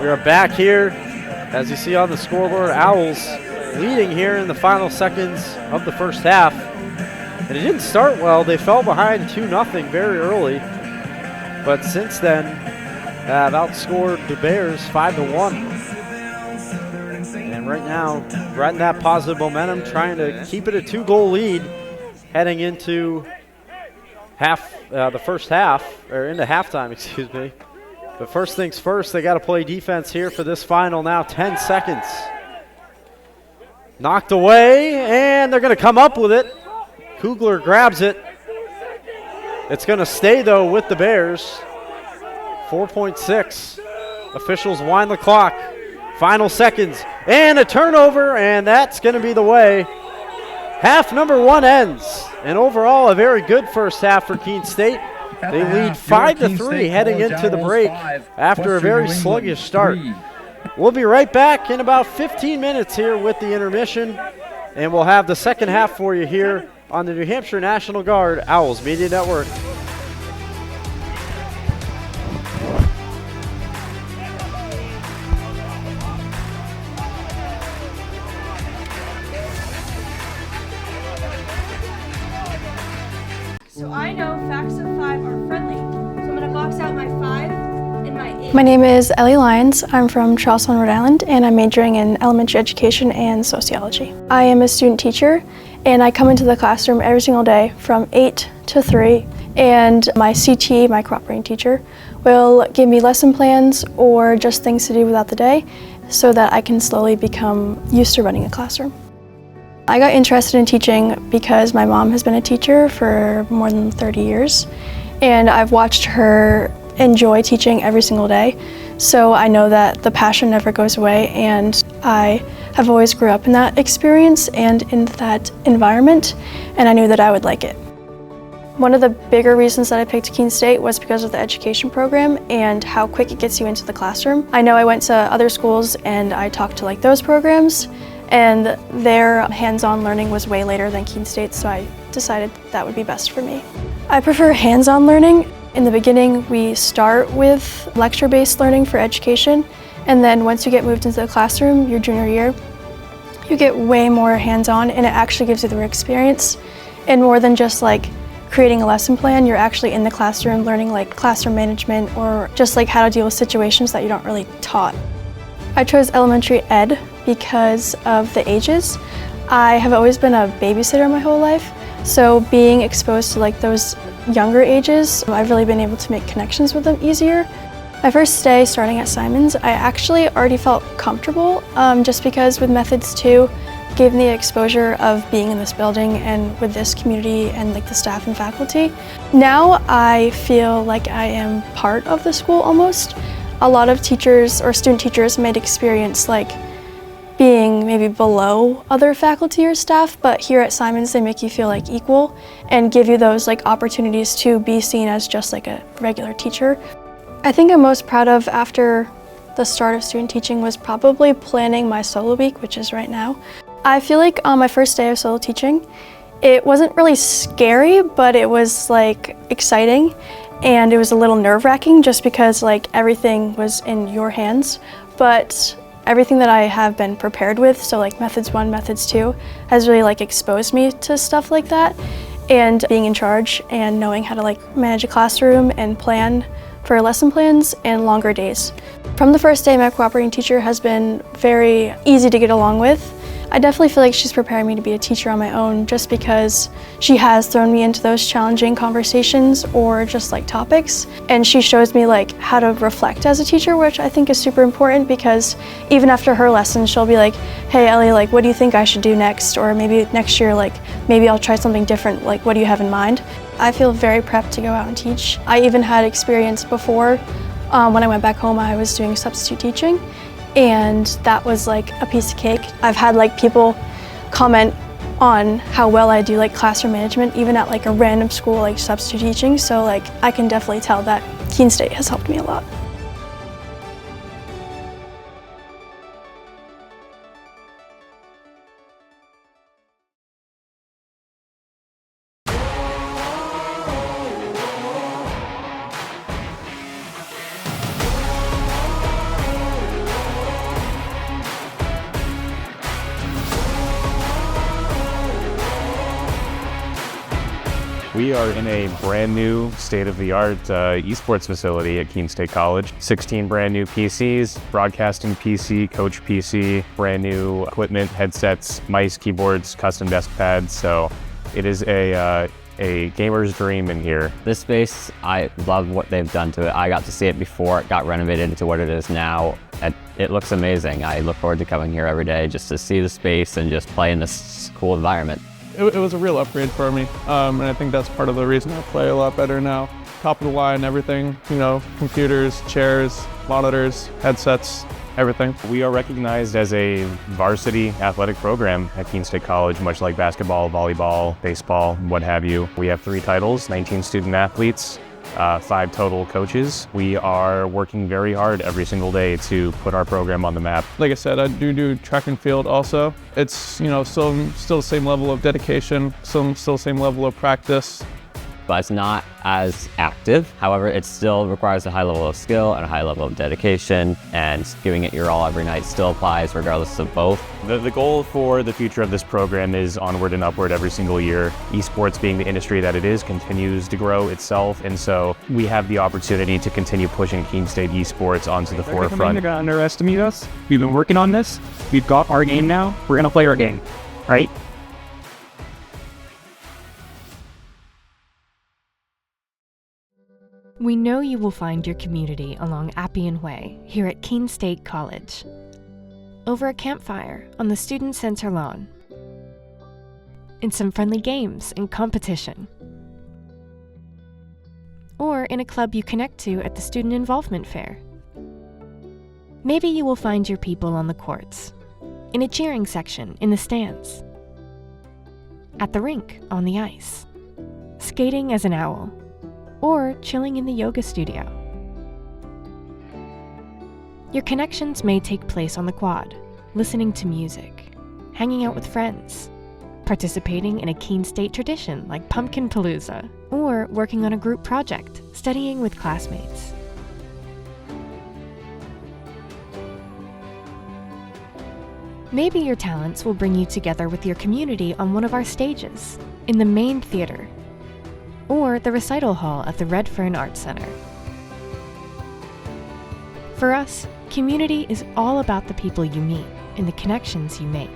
We are back here. As you see on the scoreboard, Owls leading here in the final seconds of the first half. And it didn't start well. They fell behind 2-0 very early. But since then, have outscored the Bears 5-1. And right now, riding that positive momentum, trying to keep it a 2-goal lead heading into the first half, or into halftime, excuse me. But first things first, they got to play defense here for this final now. 10 seconds. Knocked away, and they're going to come up with it. Kugler grabs it. It's going to stay, though, with the Bears. 4.6. Officials wind the clock. Final seconds. And a turnover, and that's going to be the way half number 1 ends. And overall, a very good first half for Keene State. They lead 5-3 heading into the break after a very sluggish start. We'll be right back in about 15 minutes here with the intermission, and we'll have the second half for you here on the New Hampshire National Guard Owls Media Network. So I know facts of 5 are friendly. So I'm going to box out my 5 and my 8. My name is Ellie Lyons. I'm from Charleston, Rhode Island, and I'm majoring in elementary education and sociology. I am a student teacher, and I come into the classroom every single day from 8 to 3, and my CT, my cooperating teacher, will give me lesson plans or just things to do throughout the day so that I can slowly become used to running a classroom. I got interested in teaching because my mom has been a teacher for more than 30 years, and I've watched her enjoy teaching every single day, so I know that the passion never goes away, and I have always grew up in that experience and in that environment, and I knew that I would like it. One of the bigger reasons that I picked Keene State was because of the education program and how quick it gets you into the classroom. I know I went to other schools and I talked to those programs, and their hands-on learning was way later than Keene State, so I decided that would be best for me. I prefer hands-on learning. In the beginning, we start with lecture-based learning for education, and then once you get moved into the classroom, your junior year, you get way more hands-on, and it actually gives you the experience. And more than just creating a lesson plan, you're actually in the classroom learning classroom management or just how to deal with situations that you don't really taught. I chose elementary ed because of the ages. I have always been a babysitter my whole life, so being exposed to like those younger ages, I've really been able to make connections with them easier. My first day starting at Simons, I actually already felt comfortable just because with Methods 2 gave me the exposure of being in this building and with this community and like the staff and faculty. Now I feel like I am part of the school almost. A lot of teachers or student teachers might experience like being maybe below other faculty or staff, but here at Simons they make you feel like equal and give you those like opportunities to be seen as just like a regular teacher. I think I'm most proud of after the start of student teaching was probably planning my solo week, which is right now. I feel like on my first day of solo teaching, it wasn't really scary, but it was like exciting and it was a little nerve-wracking just because like everything was in your hands. But everything that I have been prepared with, so like Methods 1, Methods 2, has really like exposed me to stuff like that. And being in charge and knowing how to like manage a classroom and plan for lesson plans and longer days. From the first day, my cooperating teacher has been very easy to get along with. I definitely feel like she's preparing me to be a teacher on my own just because she has thrown me into those challenging conversations or just like topics. And she shows me like how to reflect as a teacher, which I think is super important because even after her lessons, she'll be like, hey Ellie, like what do you think I should do next? Or maybe next year, like maybe I'll try something different. Like what do you have in mind? I feel very prepped to go out and teach. I even had experience before when I went back home, I was doing substitute teaching. And that was like a piece of cake. I've had like people comment on how well I do like classroom management, even at like a random school like substitute teaching. So like I can definitely tell that Keene State has helped me a lot. We are in a brand new state-of-the-art esports facility at Keene State College. 16 brand new PCs, broadcasting PC, coach PC, brand new equipment, headsets, mice, keyboards, custom desk pads. So it is a gamer's dream in here. This space, I love what they've done to it. I got to see it before it got renovated into what it is now. It looks amazing. I look forward to coming here every day just to see the space and just play in this cool environment. It was a real upgrade for me, and I think that's part of the reason I play a lot better now. Top of the line, everything, you know, computers, chairs, monitors, headsets, everything. We are recognized as a varsity athletic program at Keene State College, much like basketball, volleyball, baseball, what have you. We have 3 titles, 19 student athletes, 5 total coaches. We are working very hard every single day to put our program on the map. Like I said, I do track and field also. It's, you know, still the same level of dedication, still the same level of practice. But it's not as active. However, it still requires a high level of skill and a high level of dedication, and giving it your all every night still applies regardless of both. The goal for the future of this program is onward and upward every single year. Esports, being the industry that it is, continues to grow itself, and so we have the opportunity to continue pushing Keene State esports onto the forefront. They're gonna underestimate us. We've been working on this. We've got our game now. We're gonna play our game, right? We know you will find your community along Appian Way here at Keene State College. Over a campfire on the Student Center lawn. In some friendly games and competition. Or in a club you connect to at the Student Involvement Fair. Maybe you will find your people on the courts, in a cheering section in the stands, at the rink on the ice, skating as an owl, or chilling in the yoga studio. Your connections may take place on the quad, listening to music, hanging out with friends, participating in a Keene State tradition like Pumpkin Palooza, or working on a group project, studying with classmates. Maybe your talents will bring you together with your community on one of our stages, in the main theater, or the recital hall at the Red Fern Arts Center. For us, Community is all about the people you meet and the connections you make.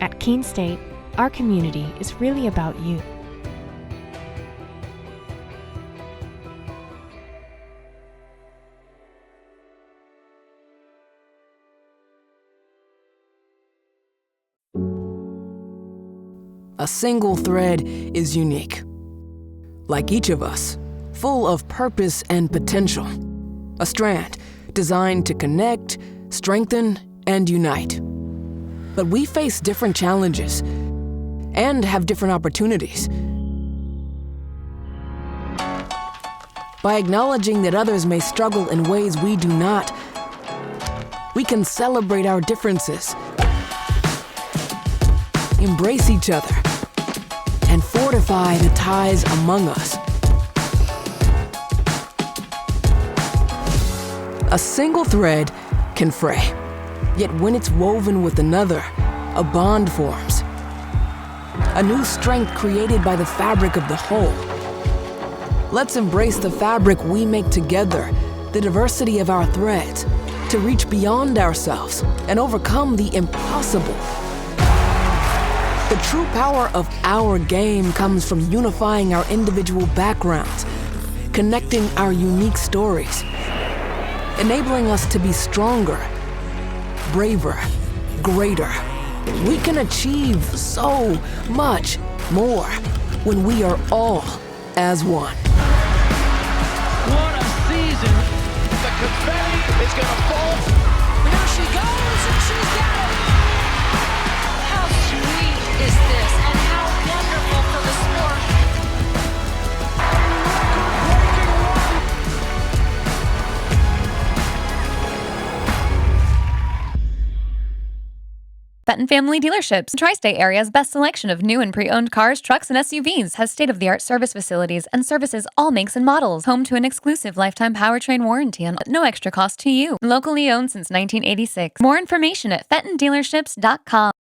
At Keene State, our community is really about you. A single thread is unique. Like each of us, full of purpose and potential. A strand designed to connect, strengthen, and unite. But we face different challenges and have different opportunities. By acknowledging that others may struggle in ways we do not, we can celebrate our differences, embrace each other, and fortify the ties among us. A single thread can fray, yet when it's woven with another, a bond forms. A new strength created by the fabric of the whole. Let's embrace the fabric we make together, the diversity of our threads, to reach beyond ourselves and overcome the impossible. The true power of our game comes from unifying our individual backgrounds, connecting our unique stories, enabling us to be stronger, braver, greater. We can achieve so much more when we are all as one. What a season! The confetti is gonna fall. There she goes, and she's got it! How sweet is this, and how wonderful for the sport! Fenton Family Dealerships, Tri-State Area's best selection of new and pre-owned cars, trucks, and SUVs, has state-of-the-art service facilities and services all makes and models. Home to an exclusive lifetime powertrain warranty at no extra cost to you. Locally owned since 1986. More information at fentondealerships.com.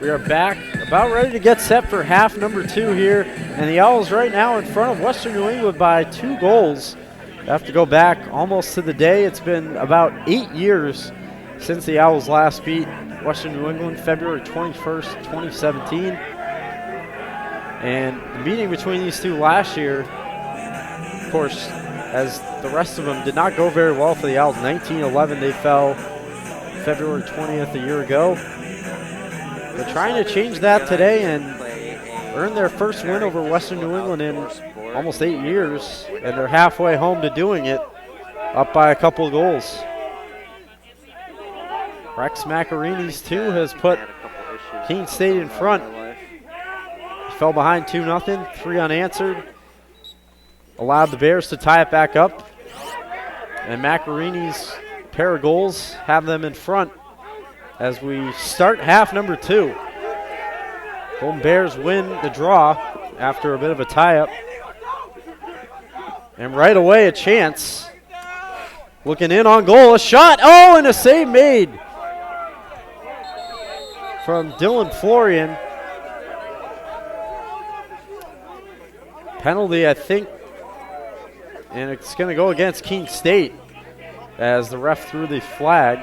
We are back, about ready to get set for half number 2 here, and the Owls right now in front of Western New England by 2 goals. They have to go back almost to the day. It's been about 8 years since the Owls last beat Western New England, February 21st, 2017. And the meeting between these two last year, of course, as the rest of them did not go very well for the Owls. 19-11, they fell February 20th a year ago. They're trying to change that today and earn their first win over Western New England in almost 8 years, and they're halfway home to doing it, up by a couple of goals. Rex Macarini's 2 has put Keene State in front. He fell behind 2-0, 3 unanswered. Allowed the Bears to tie it back up. And Macarini's pair of goals have them in front as we start half number 2. Golden Bears win the draw after a bit of a tie-up. And right away a chance. Looking in on goal, a shot, oh, and a save made from Dylan Florian. Penalty, I think, and it's going to go against Keene State as the ref threw the flag.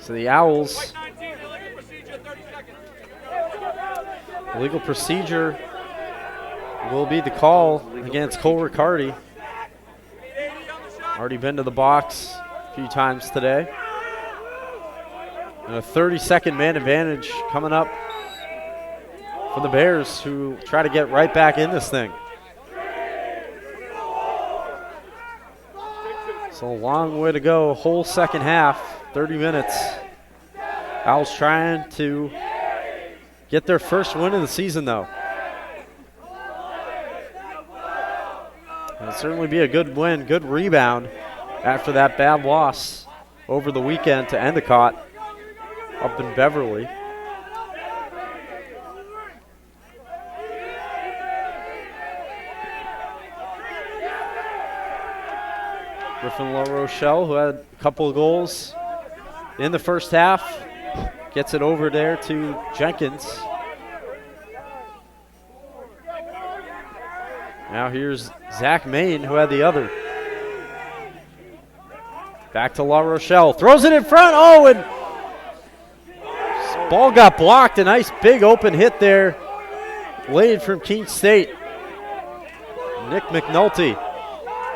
So the Owls, legal procedure will be the call against Cole Riccardi. Already been to the box a few times today. And a 30-second man advantage coming up for the Bears, who try to get right back in this thing. So a long way to go, whole second half. 30 minutes. Owls trying to get their first win of the season, though. It'll certainly be a good win, good rebound after that bad loss over the weekend to Endicott up in Beverly. Griffin La Rochelle, who had a couple of goals in the first half, gets it over there to Jenkins. Now here's Zach Main, who had the other. Back to La Rochelle, throws it in front. Oh, and ball got blocked. A nice big open hit there, laid from Keene State. Nick McNulty.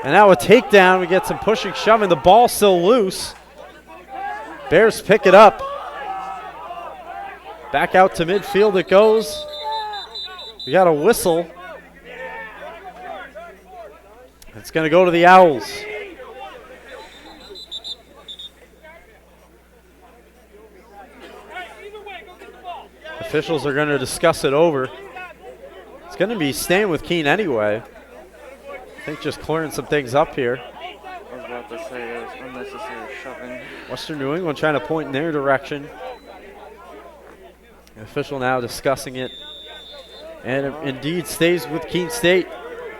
And now a takedown. We get some pushing, shoving. The ball still loose. Bears pick it up. Back out to midfield it goes. We got a whistle. It's going to go to the Owls. Officials are going to discuss it over. It's going to be staying with Keene anyway. I think just clearing some things up here. I was about to say there's unnecessary shoving. Western New England trying to point in their direction. The official now discussing it. And it indeed stays with Keene State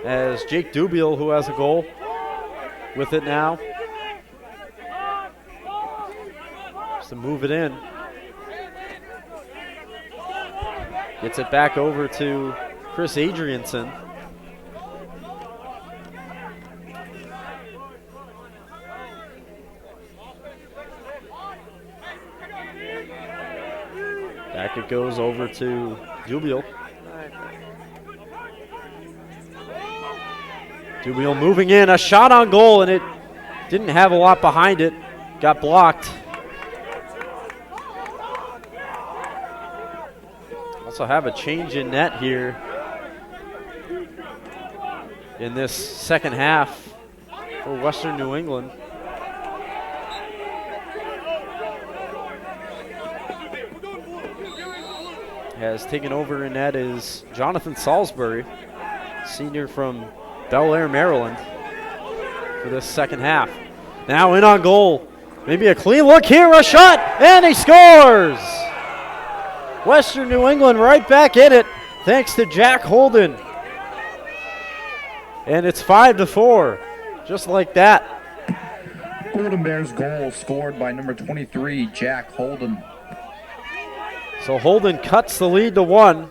as Jake Dubiel, who has a goal, with it now. Just to move it in. Gets it back over to Chris Adrianson. Back it goes over to Dubiel. Dubiel moving in, a shot on goal, and it didn't have a lot behind it. Got blocked. Also have a change in net here in this second half for Western New England. Has taken over in net is Jonathan Salisbury, senior from Bel Air, Maryland, for this second half. Now in on goal. Maybe a clean look here, a shot, and he scores! Western New England right back in it, thanks to Jack Holden. And it's 5-4, just like that. Golden Bears goal scored by number 23, Jack Holden. So Holden cuts the lead to 1.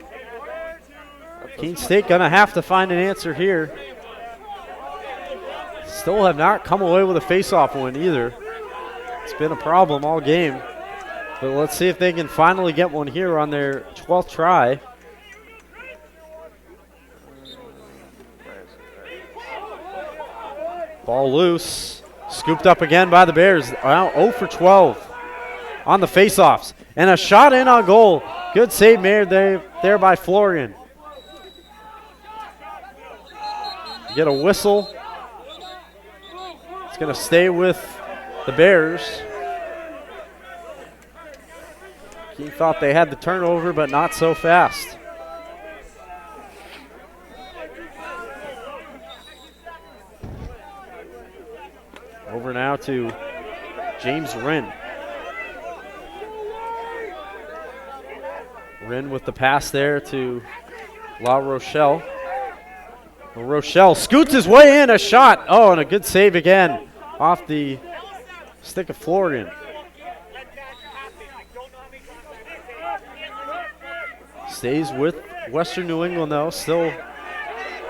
Keene State gonna have to find an answer here. Still have not come away with a face-off win either. It's been a problem all game. But let's see if they can finally get one here on their 12th try. Ball loose. Scooped up again by the Bears. Now 0 for 12 on the face-offs. And a shot in on goal. Good save made there by Florian. Get a whistle. It's going to stay with the Bears. Keene thought they had the turnover, but not so fast. Over now to James Wren. Wren with the pass there to La Rochelle. Rochelle scoots his way in, a shot. Oh, and a good save again off the stick of Florian. Stays with Western New England though, still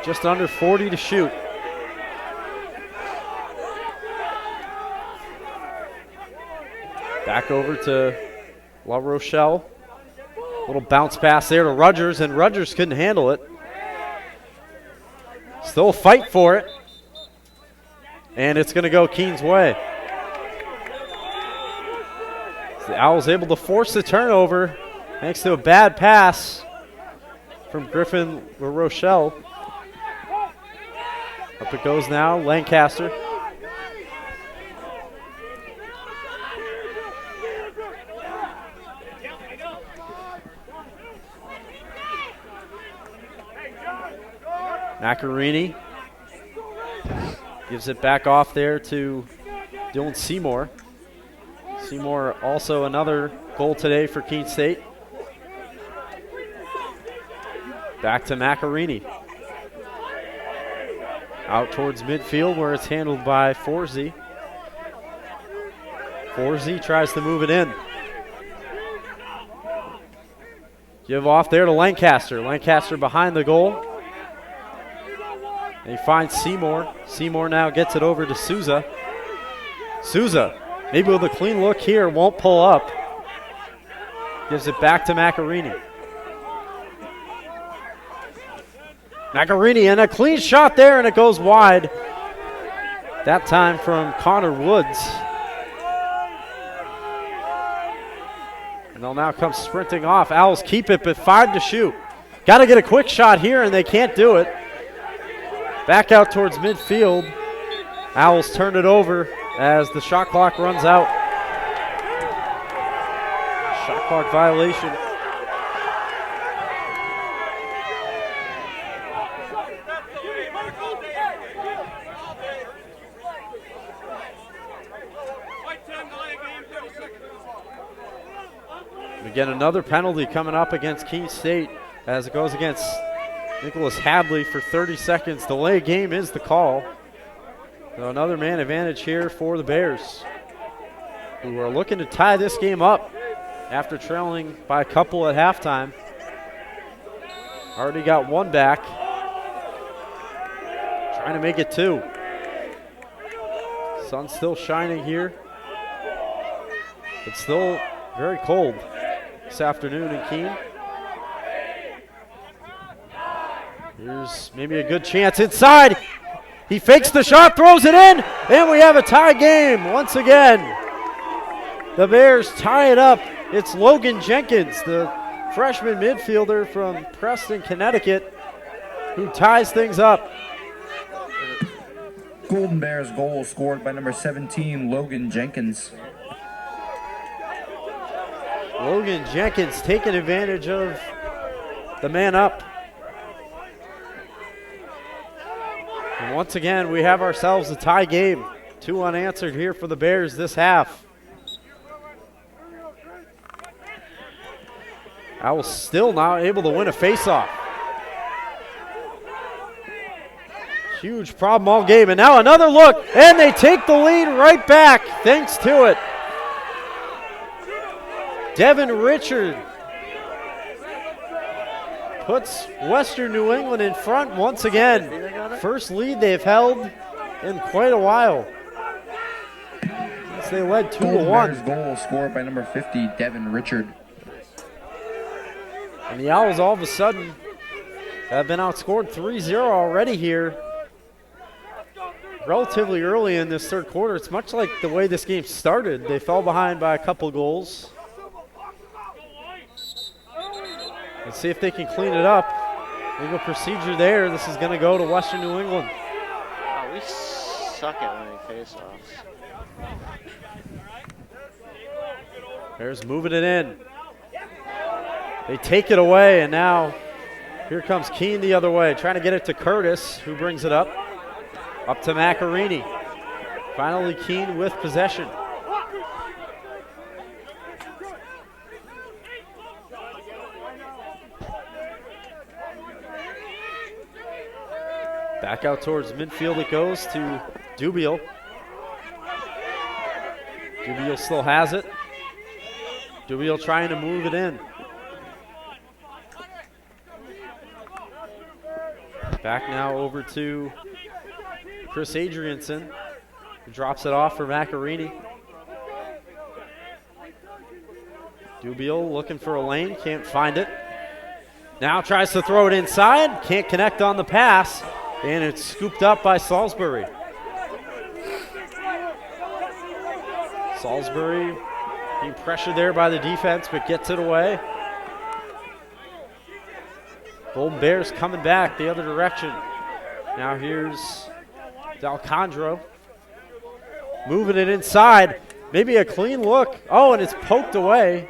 just under 40 to shoot. Back over to La Rochelle. Little bounce pass there to Rogers, and Rogers couldn't handle it. Still a fight for it. And it's going to go Keene's way. The Owls able to force the turnover thanks to a bad pass from Griffin La Rochelle. Up it goes now, Lancaster. Macarini gives it back off there to Dylan Seymour. Seymour also another goal today for Keene State. Back to Macarini. Out towards midfield where it's handled by Forsey. Forsey tries to move it in. Give off there to Lancaster. Lancaster behind the goal. And he finds Seymour. Seymour now gets it over to Souza. Souza, maybe with a clean look here, won't pull up. Gives it back to Macarini. Macarini and a clean shot there, and it goes wide. That time from Connor Woods. And they'll now come sprinting off. Owls keep it, but 5 to shoot. Got to get a quick shot here, and they can't do it. Back out towards midfield. Owls turn it over as the shot clock runs out. Shot clock violation. Again, another penalty coming up against Keene State as it goes against Nicholas Hadley for 30 seconds. Delay game is the call. So another man advantage here for the Bears, who are looking to tie this game up after trailing by a couple at halftime. Already got one back. Trying to make it 2. Sun's still shining here, but still very cold this afternoon in Keene. Here's maybe a good chance inside. He fakes the shot, throws it in, and we have a tie game once again. The Bears tie it up. It's Logan Jenkins, the freshman midfielder from Preston, Connecticut, who ties things up. Golden Bears goal scored by number 17, Logan Jenkins. Logan Jenkins taking advantage of the man up. And once again, we have ourselves a tie game. 2 unanswered here for the Bears this half. Owls still not able to win a faceoff. Huge problem all game. And now another look, and they take the lead right back thanks to it. Devin Richard puts Western New England in front once again. First lead they've held in quite a while, since they led 2-1. Goal scored by number 50, Devin Richard. And the Owls all of a sudden have been outscored 3-0 already here. Relatively early in this third quarter. It's much like the way this game started. They fell behind by a couple goals. Let's see if they can clean it up. Legal procedure there. This is going to go to Western New England. Oh, we suck at winning faceoffs. Bears moving it in. They take it away, and now here comes Keene the other way, trying to get it to Curtis, who brings it up. Up to Macarini. Finally Keene with possession. Back out towards midfield it goes to Dubiel. Dubiel still has it. Dubiel trying to move it in. Back now over to Chris Adrianson, who drops it off for Macarini. Dubiel looking for a lane, can't find it. Now tries to throw it inside, can't connect on the pass, and it's scooped up by Salisbury. Salisbury being pressured there by the defense, but gets it away. Golden Bears coming back the other direction. Now here's D'Alcondro. Moving it inside. Maybe a clean look. Oh, and it's poked away.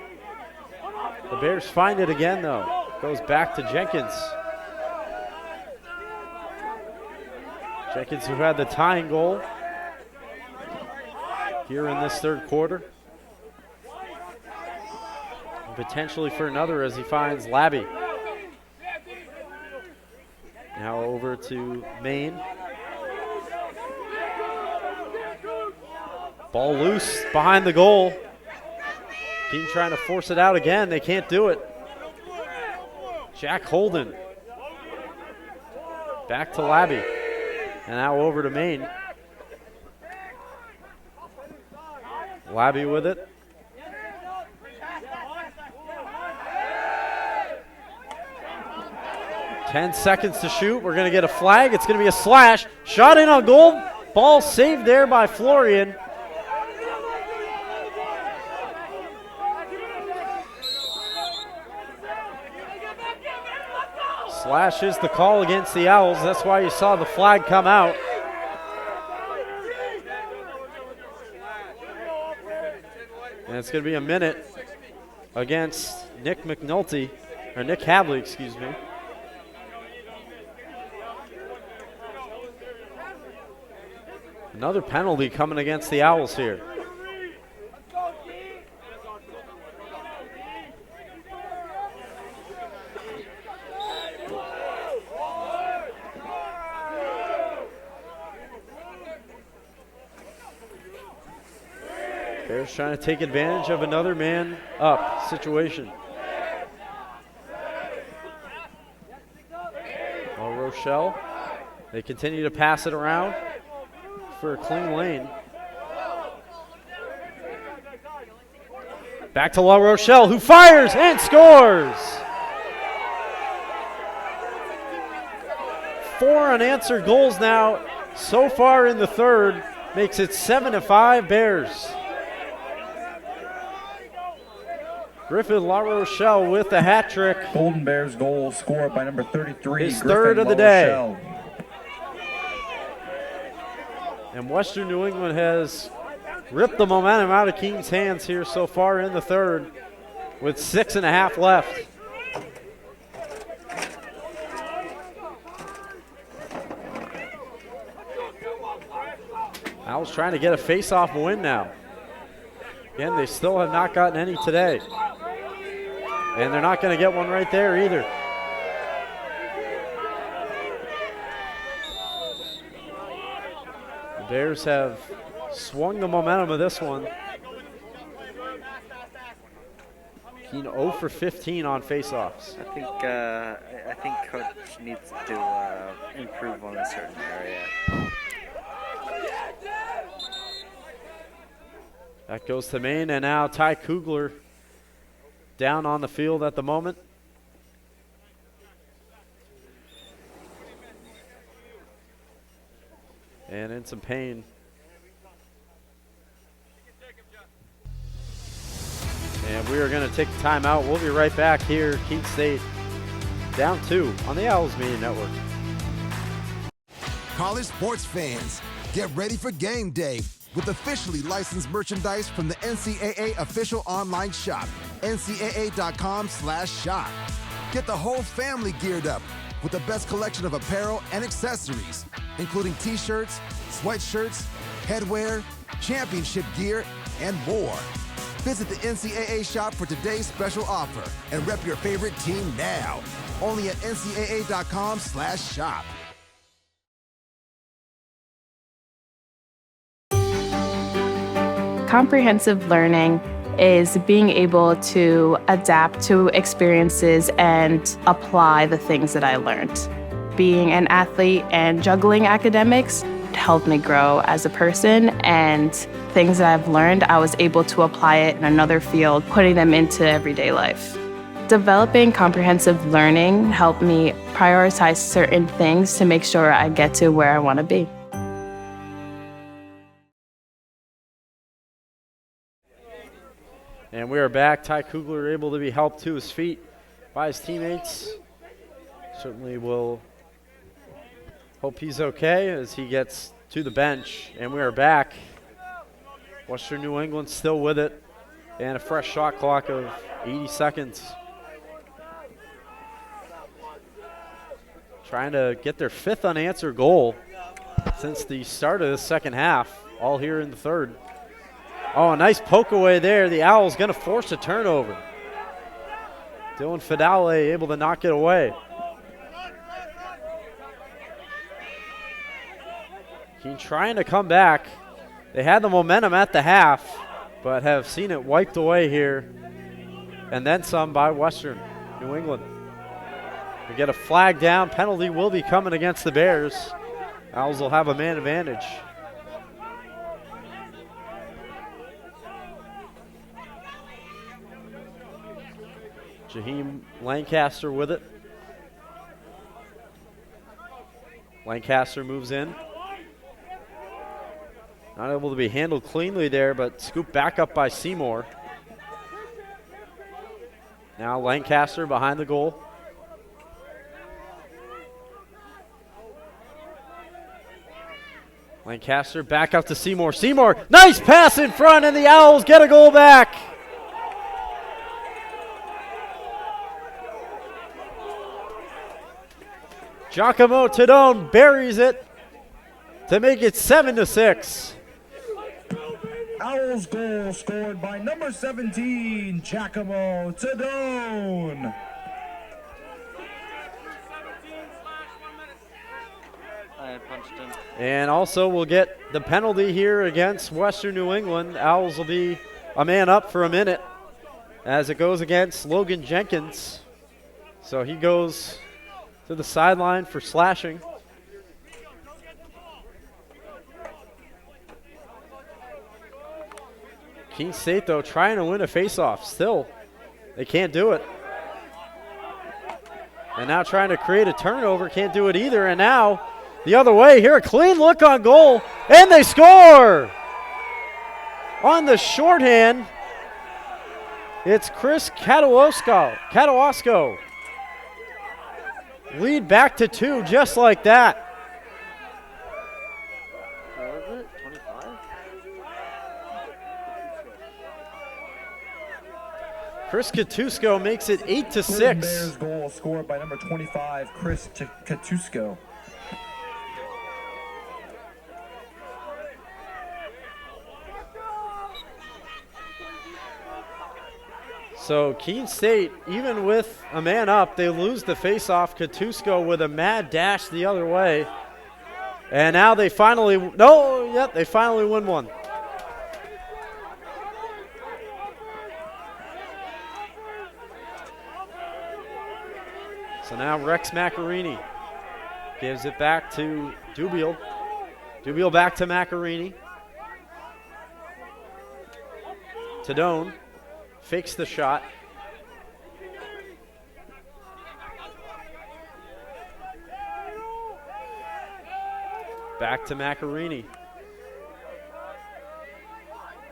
The Bears find it again, though. Goes back to Jenkins. Jenkins, who had the tying goal here in this third quarter. And potentially for another as he finds Labby. Now over to Maine. Ball loose behind the goal. Keene trying to force it out again. They can't do it. Jack Holden. Back to Labby. And now over to Maine. Labby with it. Ten seconds to shoot. We're going to get a flag. It's going to be a slash. Shot in on goal. Ball saved there by Florian. Slash is the call against the Owls. That's why you saw the flag come out. And it's going to be a minute against Nick McNulty, or Nick Havley, excuse me. Another penalty coming against the Owls here. Bears trying to take advantage of another man up situation. La Rochelle, they continue to pass it around for a clean lane. Back to La Rochelle, who fires and scores. 4 unanswered goals now so far in the third, makes it 7-5 Bears. Griffin La Rochelle with the hat trick. Golden Bears goal scored by number 33. His Griffin third of the La day. Rochelle. And Western New England has ripped the momentum out of Keene's hands here so far in the third with 6.5 left. Owls trying to get a face-off win now. Again, they still have not gotten any today. And they're not going to get one right there either. The Bears have swung the momentum of this one. Keene 0 for 15 on faceoffs. I think coach needs to improve on a certain area. That goes to Maine, and now Ty Kugler down on the field at the moment. And in some pain. And we are going to take a timeout. We'll be right back here. Keene State down 2 on the Owls Media Network. College sports fans, get ready for game day with officially licensed merchandise from the NCAA official online shop, ncaa.com/shop. Get the whole family geared up with the best collection of apparel and accessories, including t-shirts, sweatshirts, headwear, championship gear, and more. Visit the NCAA shop for today's special offer and rep your favorite team now. Only at ncaa.com/shop. Comprehensive learning is being able to adapt to experiences and apply the things that I learned. Being an athlete and juggling academics helped me grow as a person, and things that I've learned, I was able to apply it in another field, putting them into everyday life. Developing comprehensive learning helped me prioritize certain things to make sure I get to where I want to be. And we are back. Ty Kugler able to be helped to his feet by his teammates. Certainly will hope he's okay as he gets to the bench. And we are back. Western New England still with it. And a fresh shot clock of 80 seconds. Trying to get their 5th unanswered goal. since the start of the second half, all here in the third. Oh, a nice poke away there. The Owls going to force a turnover. Dylan Fidale able to knock it away. Keene trying to come back. They had the momentum at the half, but have seen it wiped away here, and then some by Western New England. We get a flag down. Penalty will be coming against the Bears. Owls will have a man advantage. Jaheim Lancaster with it. Lancaster moves in. Not able to be handled cleanly there, but scooped back up by Seymour. Now Lancaster behind the goal. Lancaster back up to Seymour. Seymour, nice pass in front, and the Owls get a goal back. Giacomo Tadone buries it to make it 7-6. Owls goal scored by number 17, Giacomo Tadone. I punched him. And also we'll get the penalty here against Western New England. Owls will be a man up for a minute as it goes against Logan Jenkins. So he goes to the sideline for slashing. Keene State, though, trying to win a faceoff. Still, they can't do it. And now trying to create a turnover. Can't do it either. And now the other way. Here, a clean look on goal. And they score! On the shorthand, it's Chris Katawasko. Lead back to 2 just like that. What was it? 25? Chris Katusko makes it 8-6. Bears goal scored by number 25, Chris Katusko. So Keene State, even with a man up, they lose the faceoff. Katusko with a mad dash the other way. And now they finally, they finally win one. So now Rex Macarini gives it back to Dubiel. Dubiel back to Macarini. Tadone fakes the shot. Back to Macarini.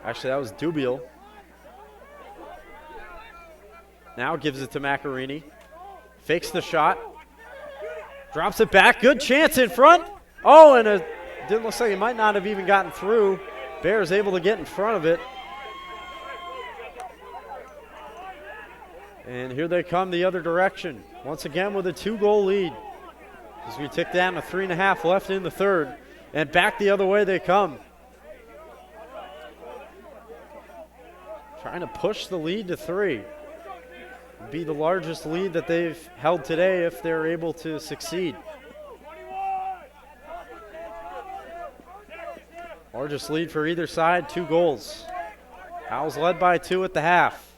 Actually, that was Dubiel. Now gives it to Macarini. Fakes the shot. Drops it back. Good chance in front. Oh, and it didn't look like it might not have even gotten through. Bears able to get in front of it. And here they come the other direction. Once again with a 2-goal lead. As we tick down to 3.5 left in the third. And back the other way they come. Trying to push the lead to 3. Be the largest lead that they've held today if they're able to succeed. Largest lead for either side, 2 goals. Owls led by 2 at the half.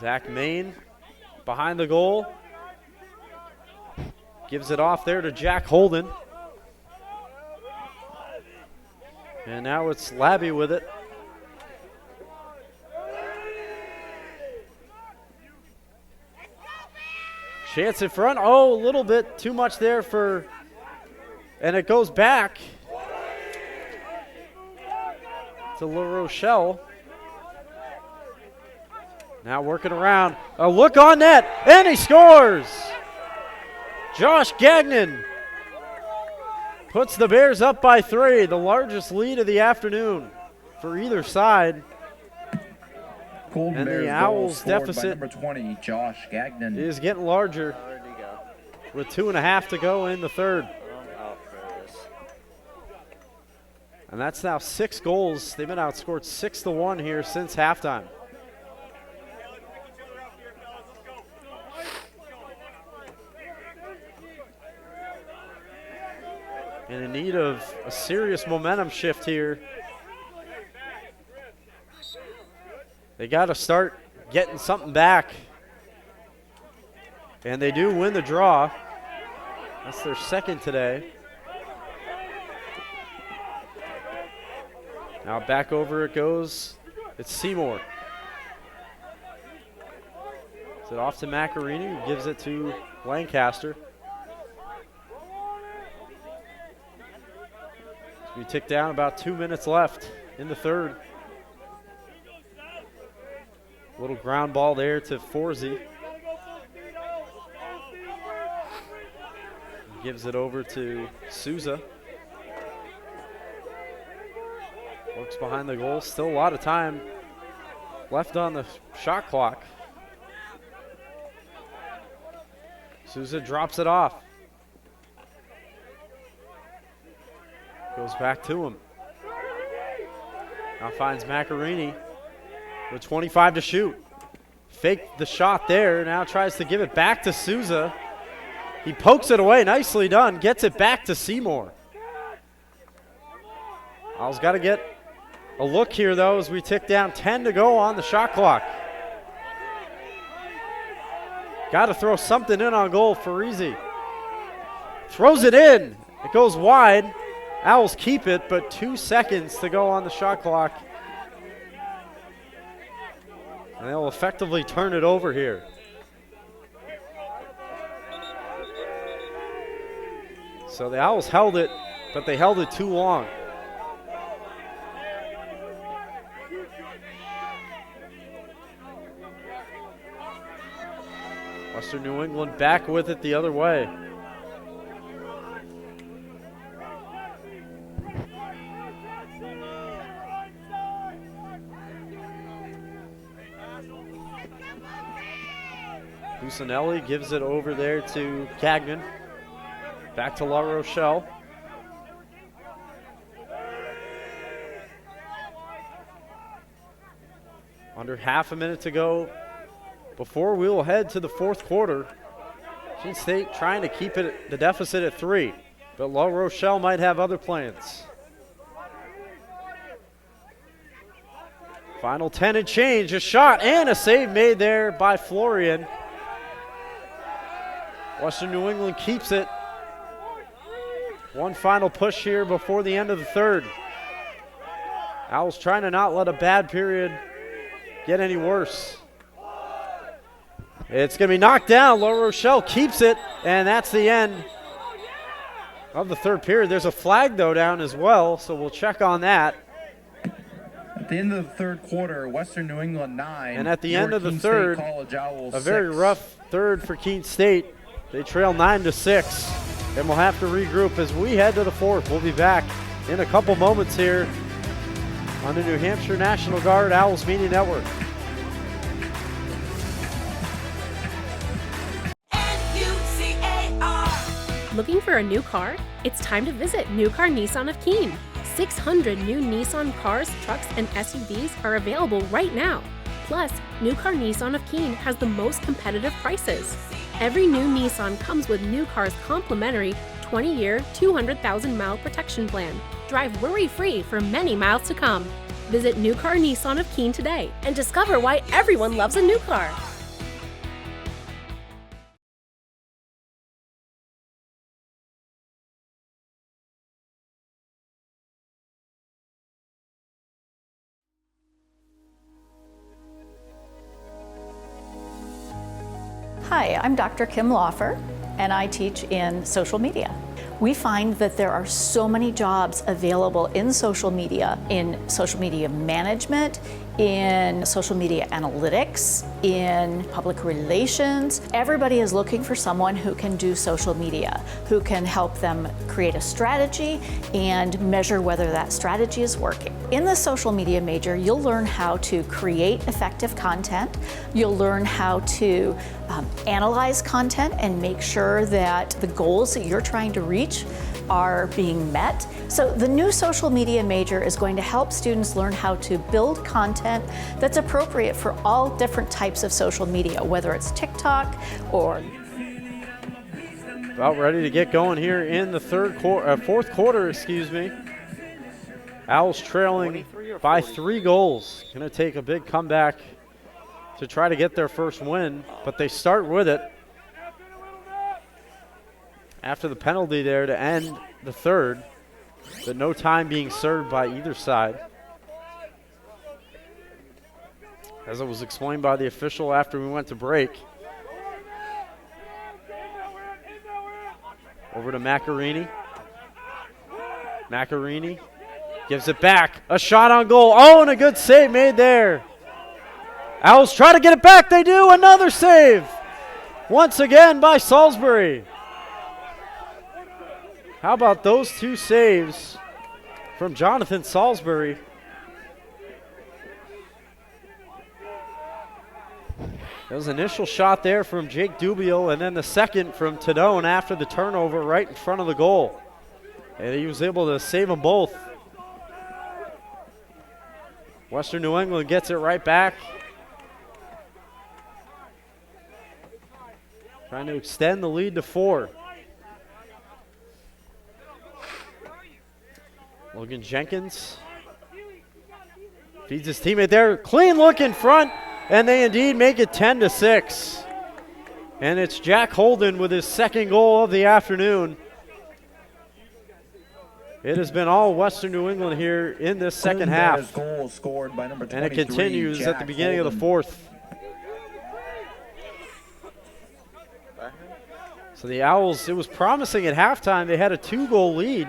Zach Main behind the goal. Gives it off there to Jack Holden. And now it's Labby with it. Chance in front. Oh, a little bit too much there for, and it goes back to La Rochelle. Now working around. A look on net, and he scores! Josh Gagnon puts the Bears up by 3, the largest lead of the afternoon for either side. Golden And Bears the goal Owls scored by deficit number 20, Josh Gagnon. is getting larger with 2.5 to go in the third. And that's now 6 goals. They've been outscored 6-1 here since halftime. And in need of a serious momentum shift here. They got to start getting something back. And they do win the draw. That's their second today. Now back over it goes. It's Seymour. Is it off to Macarini, who gives it to Lancaster. So we tick down, about 2 minutes left in the third. Little ground ball there to Forsey. Gives it over to Souza. Works behind the goal. Still a lot of time left on the shot clock. Souza drops it off. Goes back to him. Now finds Macarini with 25 to shoot. Faked the shot there. Now tries to give it back to Souza. He pokes it away. Nicely done. Gets it back to Seymour. Owls got to get a look here, though, as we tick down 10 to go on the shot clock. Got to throw something in on goal for Farisi. Throws it in. It goes wide. Owls keep it, but 2 seconds to go on the shot clock. And they'll effectively turn it over here. So the Owls held it, but they held it too long. Western New England back with it the other way. Busanelli gives it over there to Gagnon. Back to La Rochelle. Under half a minute to go before we will head to the fourth quarter. Keene State trying to keep it the deficit at 3, but La Rochelle might have other plans. Final 10 and change, a shot and a save made there by Florian. Western New England keeps it. One final push here before the end of the third. Owls trying to not let a bad period get any worse. It's going to be knocked down. La Rochelle keeps it, and that's the end of the third period. There's a flag, though, down as well, so we'll check on that. At the end of the third quarter, Western New England 9. And at the end of the third, a 6. very rough third for Keene State. They trail 9-6. And we'll have to regroup as we head to the fourth. We'll be back in a couple moments here on the New Hampshire National Guard Owls Media Network. Looking for a new car? It's time to visit New Car Nissan of Keene. 600 new Nissan cars, trucks, and SUVs are available right now. Plus, New Car Nissan of Keene has the most competitive prices. Every new Nissan comes with New Car's complimentary 20-year, 200,000-mile protection plan. Drive worry-free for many miles to come. Visit New Car Nissan of Keene today and discover why everyone loves a new car. Hi, I'm Dr. Kim Laufer, and I teach in social media. We find that there are so many jobs available in social media management, in social media analytics, in public relations. Everybody is looking for someone who can do social media, who can help them create a strategy and measure whether that strategy is working. In the social media major, you'll learn how to create effective content. You'll learn how to analyze content and make sure that the goals that you're trying to reach are being met. So the new social media major is going to help students learn how to build content that's appropriate for all different types of social media, whether it's TikTok or... About ready to get going here in the fourth quarter, Owls trailing by 3 goals. Going to take a big comeback to try to get their first win, but they start with it after the penalty there to end the third, but no time being served by either side. As it was explained by the official after we went to break. Over to Macarini. Macarini gives it back. A shot on goal. Oh, and a good save made there. Owls try to get it back. They do. Another save. Once again by Salisbury. How about those 2 saves from Jonathan Salisbury? There was an initial shot there from Jake Dubiel, and then the second from Tadone after the turnover right in front of the goal. And he was able to save them both. Western New England gets it right back. Trying to extend the lead to 4. Logan Jenkins feeds his teammate there. Clean look in front, and they indeed make it 10-6. And it's Jack Holden with his second goal of the afternoon. It has been all Western New England here in this second half. Goal scored by number 23, and it continues Jack at the beginning Holden. of the fourth. So the Owls, it was promising at halftime. They had a 2-goal lead.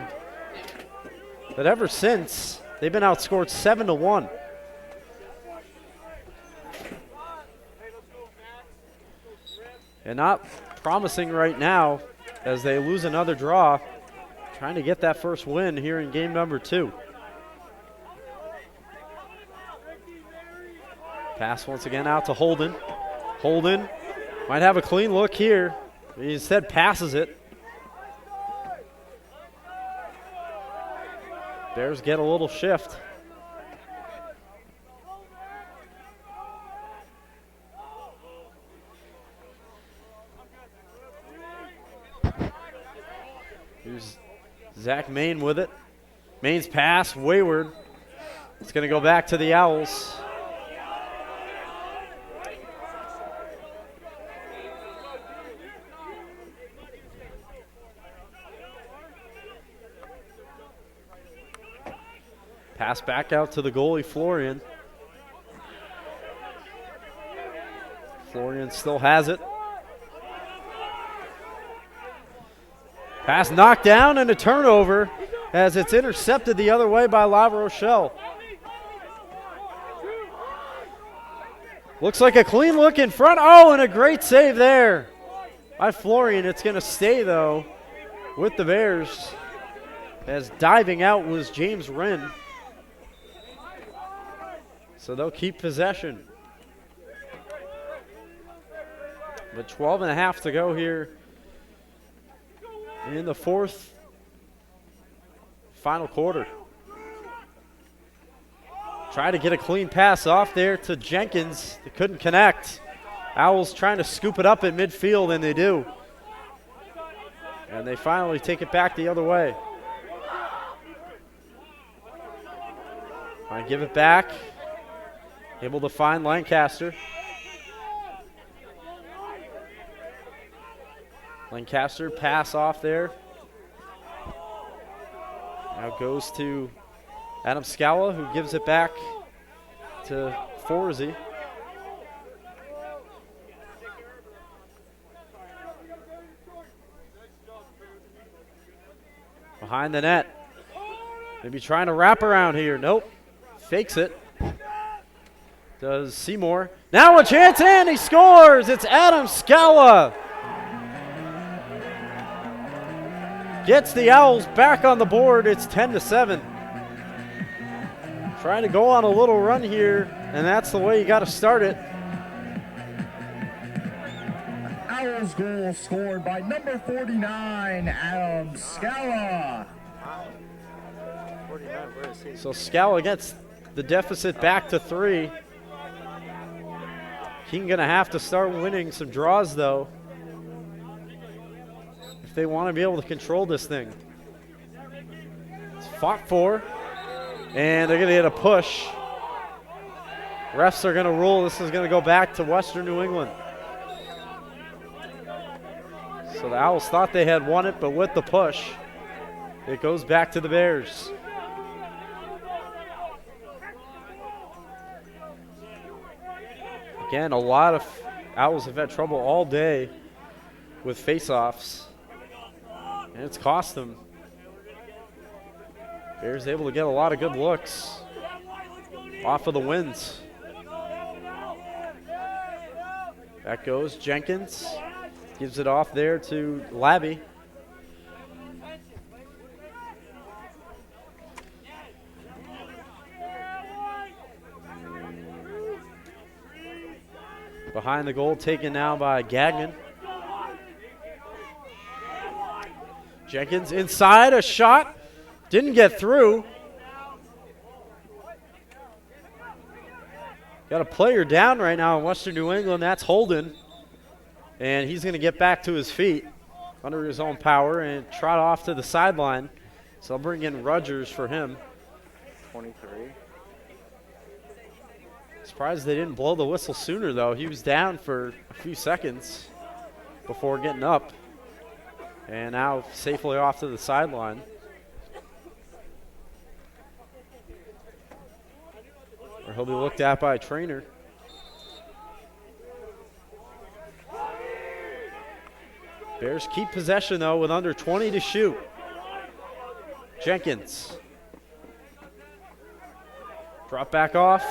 But ever since, they've been outscored 7-1. And not promising right now as they lose another draw, trying to get that first win here in game number 2. Pass once again out to Holden. Holden might have a clean look here. He instead passes it. Bears get a little shift. Here's Zach Main with it. Main's pass, wayward. It's going to go back to the Owls. Pass back out to the goalie, Florian. Florian still has it. Pass knocked down and a turnover as it's intercepted the other way by La Rochelle. Looks like a clean look in front. Oh, and a great save there by Florian. It's going to stay, though, with the Bears as diving out was James Wren. So they'll keep possession. But 12 and a half to go here in the fourth final quarter. Try to get a clean pass off there to Jenkins. They couldn't connect. Owls trying to scoop it up at midfield, and they do. And they finally take it back the other way. Trying to give it back. Able to find Lancaster. Lancaster pass off there. Now goes to Adam Scala, who gives it back to Forsey. Behind the net. Maybe trying to wrap around here. Nope. Fakes it. does Seymour. Now a chance, and he scores! It's Adam Scala. Gets the Owls back on the board. It's 10-7. Trying to go on a little run here, and that's the way you got to start it. Owls goal scored by number 49, Adam Scala. So Scala gets the deficit back to 3. Keene gonna have to start winning some draws though, if they want to be able to control this thing. It's fought for, and they're gonna get a push. Refs are gonna rule this is gonna go back to Western New England. So the Owls thought they had won it, but with the push, it goes back to the Bears. Again, a lot of Owls have had trouble all day with face-offs, and it's cost them. Bears able to get a lot of good looks off of the wins. Back goes Jenkins. Gives it off there to Labby. Behind the goal, taken now by Gagnon. Jenkins inside, a shot. Didn't get through. Got a player down right now in Western New England. That's Holden. And he's going to get back to his feet under his own power and trot off to the sideline. So I'll bring in Rogers for him. 23. Surprised they didn't blow the whistle sooner, though. He was down for a few seconds before getting up. And now safely off to the sideline. Or he'll be looked at by a trainer. Bears keep possession, though, with under 20 to shoot. Jenkins. Drop back off.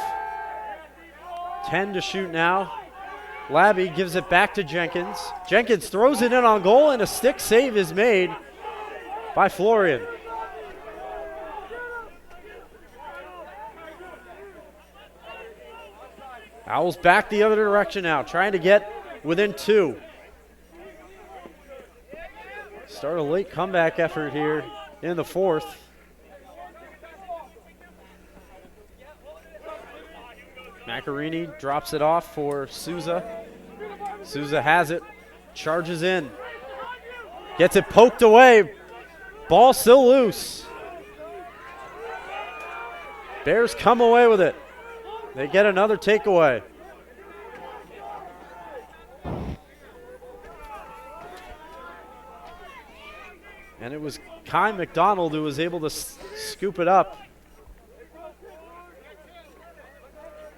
10 to shoot now. Labby gives it back to Jenkins. Jenkins throws it in on goal, and a stick save is made by Florian. Owls back the other direction now, trying to get within 2. Start a late comeback effort here in the 4th. Macarini drops it off for Souza. Souza has it, charges in. Gets it poked away. Ball still loose. Bears come away with it. They get another takeaway. And it was Kai McDonald who was able to scoop it up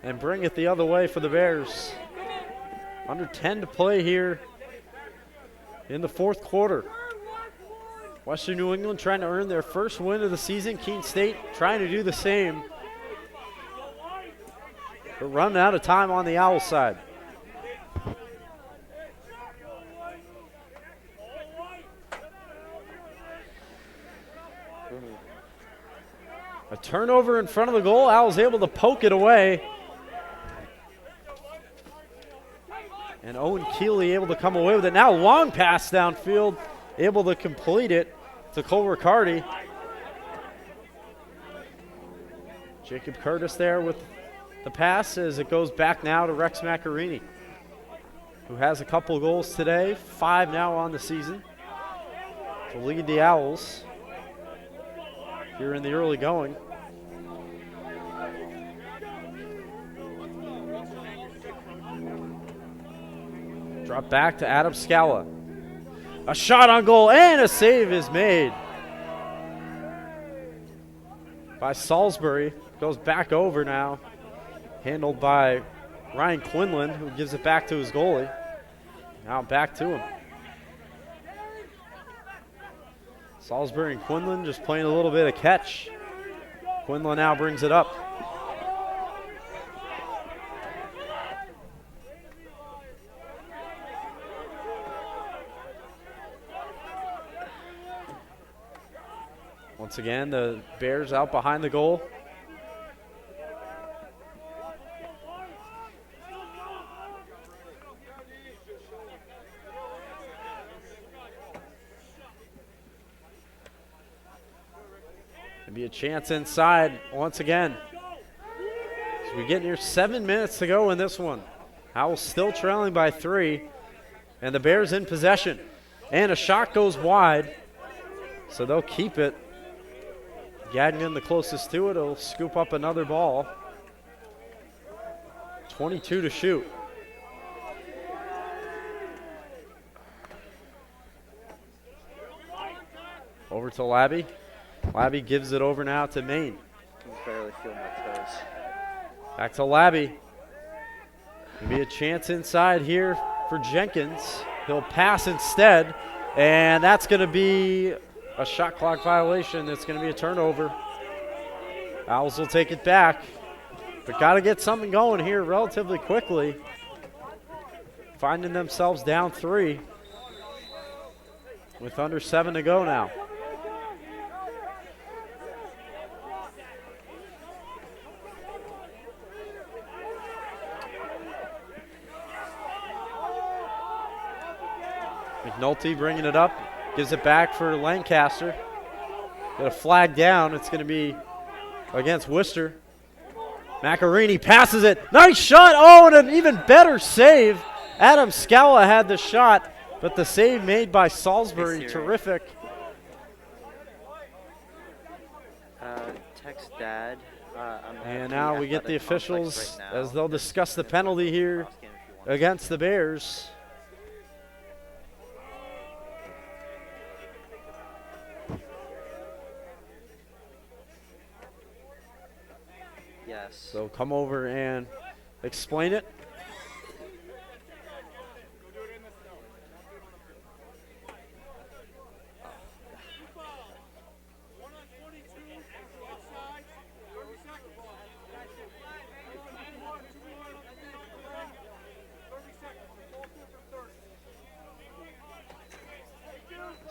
and bring it the other way for the Bears. Under 10 to play here in the 4th quarter. Western New England trying to earn their first win of the season. Keene State trying to do the same. But running out of time on the Owl side. A turnover in front of the goal. Owls able to poke it away. And Owen Keeley able to come away with it. Now long pass downfield. Able to complete it to Cole Riccardi. Jacob Curtis there with the pass as it goes back now to Rex Macarini, who has a couple goals today, 5 now on the season, to lead the Owls here in the early going. Drop back to Adam Scala. A shot on goal and a save is made by Salisbury. Goes back over now. Handled by Ryan Quinlan, who gives it back to his goalie. Now back to him. Salisbury and Quinlan just playing a little bit of catch. Quinlan now brings it up. Once again, the Bears out behind the goal. Be a chance inside once again. So we get near 7 minutes to go in this one. Owls still trailing by 3, and the Bears in possession. And a shot goes wide, so they'll keep it. Gagnon, the closest to it, will scoop up another ball. 22 to shoot. Over to Labby. Labby gives it over now to Maine. I can barely feel my toes. Back to Labby. Maybe a chance inside here for Jenkins. He'll pass instead, and that's going to be a shot clock violation. It's going to be a turnover. Owls will take it back, but got to get something going here relatively quickly. Finding themselves down 3 with under 7 to go now. McNulty bringing it up, gives it back for Lancaster. Got a flag down. It's going to be against Worcester. Macarini passes it. Nice shot. Oh, and an even better save. Adam Scala had the shot, but the save made by Salisbury, terrific. Text Dad. And now we get the officials as they'll discuss the penalty here against the Bears. Yes. So come over and explain it.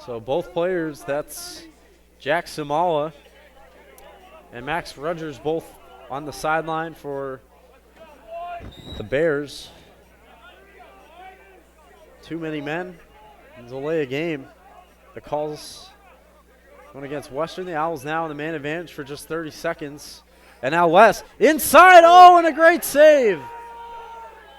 So both players, that's Jack Samala and Max Rogers, both on the sideline for the Bears. Too many men. Delay a game. The calls going against Western. The Owls now in the man advantage for just 30 seconds. And now West inside. Oh, and a great save.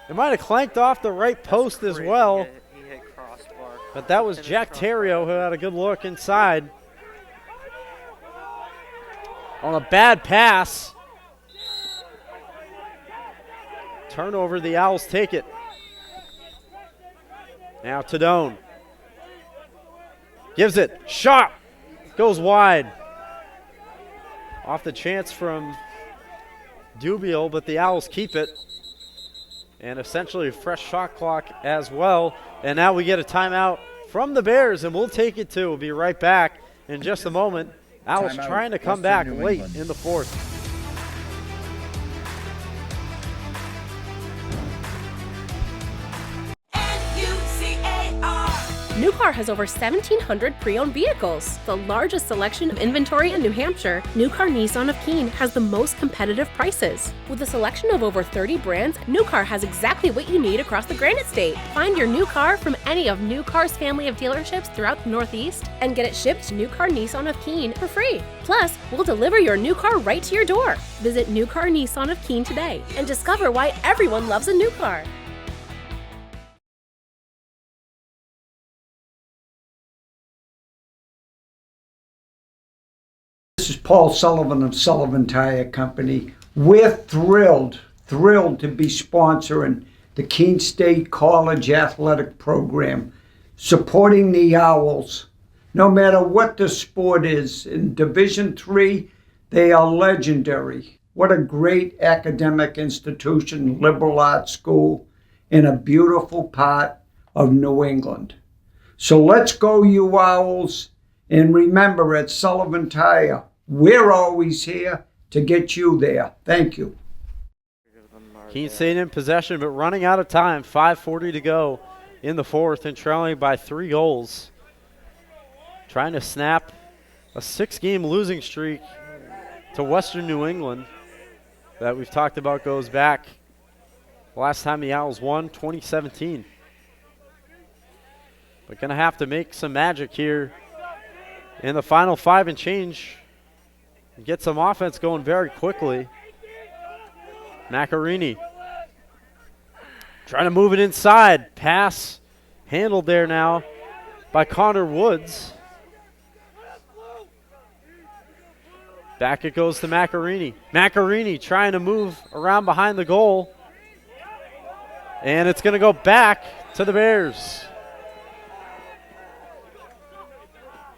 It might have clanked off the right post as well. He hit crossbar. But that was Jack Terrio who had a good look inside. On a bad pass. Turnover, the Owls take it. Now Tadone. Gives it, shot, goes wide. Off the chance from Dubiel, but the Owls keep it. And essentially a fresh shot clock as well. And now we get a timeout from the Bears, and we'll take it too. We'll be right back in just a moment. Owls trying to come back late in the fourth. New Car has over 1,700 pre-owned vehicles, the largest selection of inventory in New Hampshire. New Car Nissan of Keene has the most competitive prices. With a selection of over 30 brands, New Car has exactly what you need across the Granite State. Find your new car from any of New Car's family of dealerships throughout the Northeast and get it shipped to New Car Nissan of Keene for free. Plus, we'll deliver your new car right to your door. Visit New Car Nissan of Keene today and discover why everyone loves a new car. This is Paul Sullivan of Sullivan Tire Company. We're thrilled to be sponsoring the Keene State College Athletic Program, supporting the Owls. No matter what the sport is, in Division III, they are legendary. What a great academic institution, liberal arts school, in a beautiful part of New England. So let's go, you Owls, and remember at Sullivan Tire, we're always here to get you there. Thank you. Keene State in possession, but running out of time. 5:40 to go in the fourth and trailing by 3 goals. Trying to snap A 6-game losing streak to Western New England that we've talked about goes back. Last time the Owls won, 2017. But going to have to make some magic here in the final 5 and change. Get some offense going very quickly. Macarini trying to move it inside. Pass handled there now by Connor Woods. Back it goes to Macarini. Macarini trying to move around behind the goal. And it's going to go back to the Bears.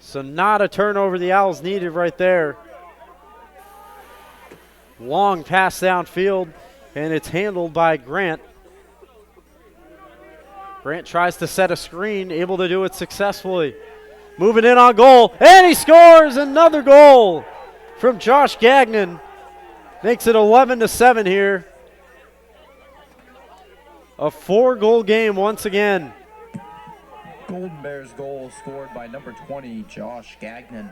So not a turnover the Owls needed right there. Long pass downfield, and it's handled by Grant. Grant tries to set a screen, able to do it successfully. Moving in on goal, and he scores another goal from Josh Gagnon. Makes it 11-7 here. A 4-goal game once again. Golden Bears goal scored by number 20, Josh Gagnon.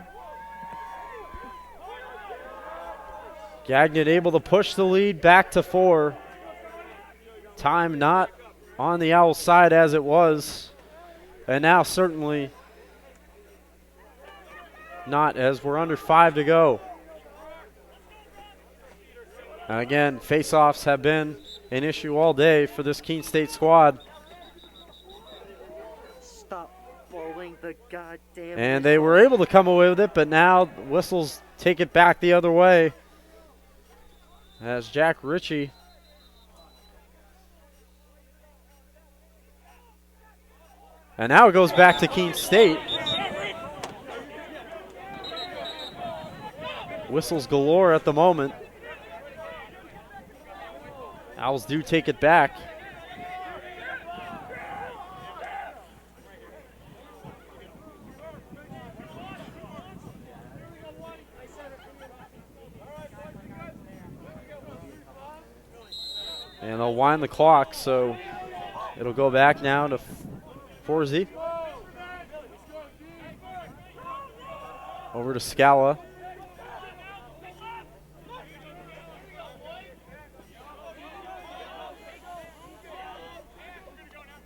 Gagnon able to push the lead back to 4. Time not on the Owls' side as it was. And now certainly not, as we're under 5 to go. And again, face-offs have been an issue all day for this Keene State squad. Stop blowing the goddamn And they were able to come away with it, but now whistles take it back the other way. As Jack Ritchie and now it goes back to Keene State. Whistles galore at the moment. Owls do take it back. And they'll wind the clock, so it'll go back now to Forsey. Over to Scala.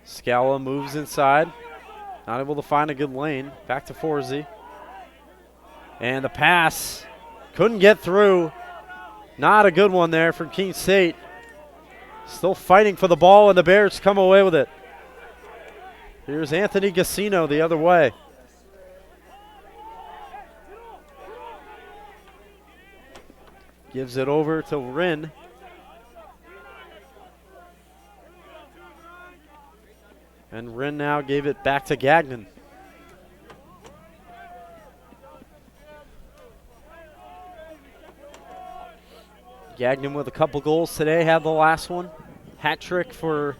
Scala moves inside. Not able to find a good lane. Back to Forsey. And the pass couldn't get through. Not a good one there from Keene State. Still fighting for the ball, and the Bears come away with it. Here's Anthony Gassino the other way. Gives it over to Rinn. And Rinn now gave it back to Gagnon. Gagnon with a couple goals today, had the last one. Hat trick for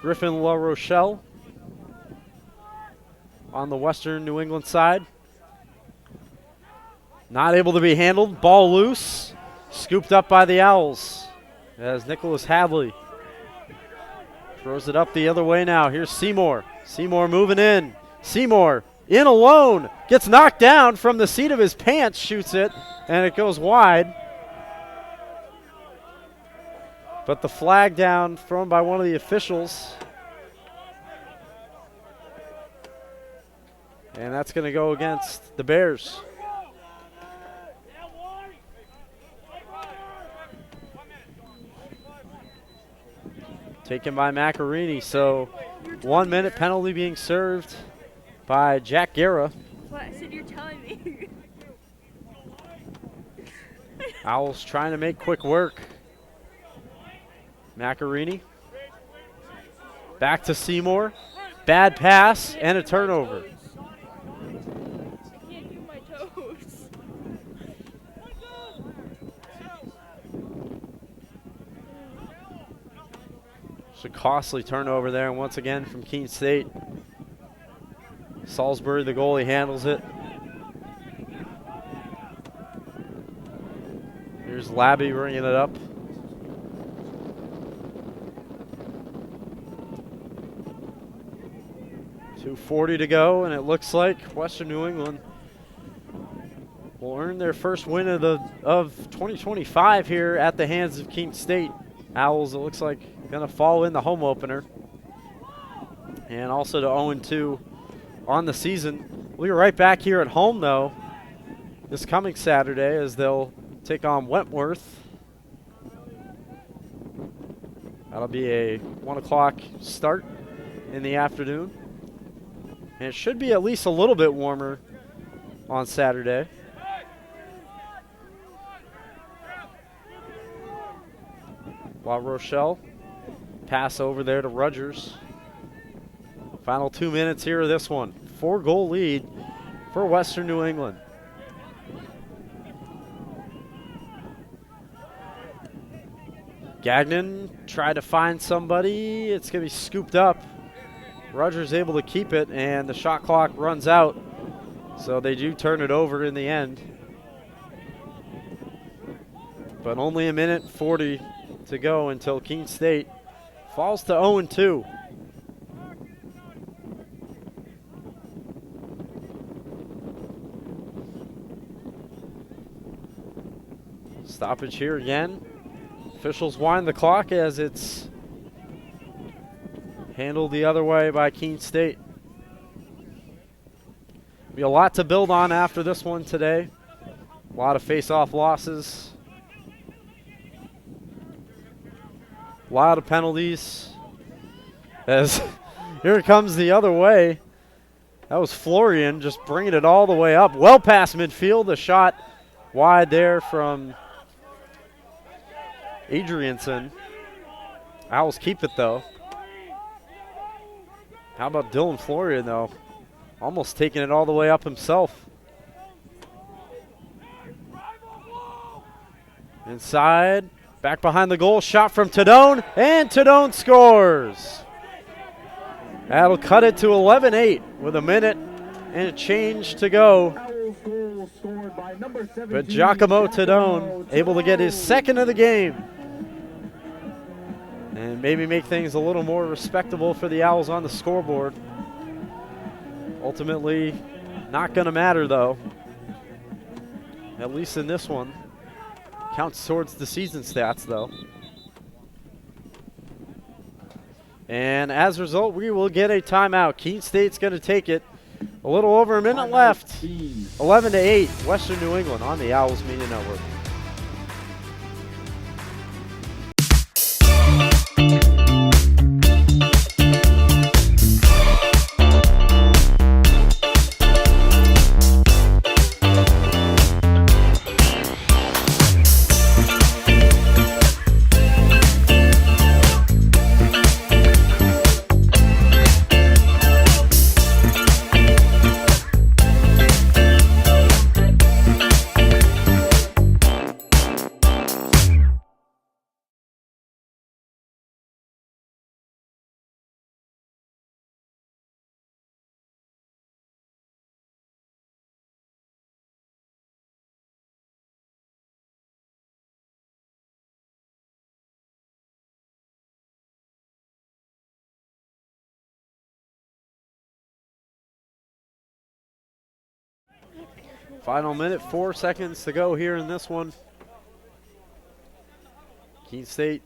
Griffin La Rochelle on the Western New England side. Not able to be handled, ball loose. Scooped up by the Owls as Nicholas Hadley throws it up the other way now. Here's Seymour. Seymour moving in. Seymour in alone. Gets knocked down from the seat of his pants, shoots it, and it goes wide. But the flag down thrown by one of the officials. And that's going to go against the Bears. Taken by Macarini, so 1 minute penalty being served by Jack Guerra. What? I said you're telling me. Owls trying to make quick work. Macarini. Back to Seymour. Bad pass and a turnover. I can't do my toes. It's a costly turnover there, and once again from Keene State. Salisbury, the goalie, handles it. Here's Labby bringing it up. .240 to go, and it looks like Western New England will earn their first win of 2025 here at the hands of Keene State. Owls, it looks like, going to fall in the home opener. And also to 0-2 on the season. We'll be right back here at home, though, this coming Saturday as they'll take on Wentworth. That'll be a 1 o'clock start in the afternoon. And it should be at least a little bit warmer on Saturday. La Rochelle, pass over there to Rogers. Final 2 minutes here of this one. 4-goal lead for Western New England. Gagnon tried to find somebody. It's going to be scooped up. Rogers able to keep it, and the shot clock runs out. So they do turn it over in the end. But only a minute 40 to go until Keene State falls to 0-2. Stoppage here again. Officials wind the clock as it's handled the other way by Keene State. Be a lot to build on after this one today. A lot of face-off losses. A lot of penalties. As here it comes the other way. That was Florian just bringing it all the way up. Well past midfield. The shot wide there from Adrianson. Owls keep it, though. How about Dylan Florian, though? Almost taking it all the way up himself. Inside. Back behind the goal. Shot from Tadone. And Tadone scores. That'll cut it to 11-8 with a minute and a change to go. But Giacomo Tadone able to get his second of the game. And maybe make things a little more respectable for the Owls on the scoreboard. Ultimately, not going to matter, though. At least in this one. Counts towards the season stats, though. And as a result, we will get a timeout. Keene State's going to take it. A little over a minute left. 11-8, Western New England on the Owls Media Network. Final minute, 4 seconds to go here in this one. Keene State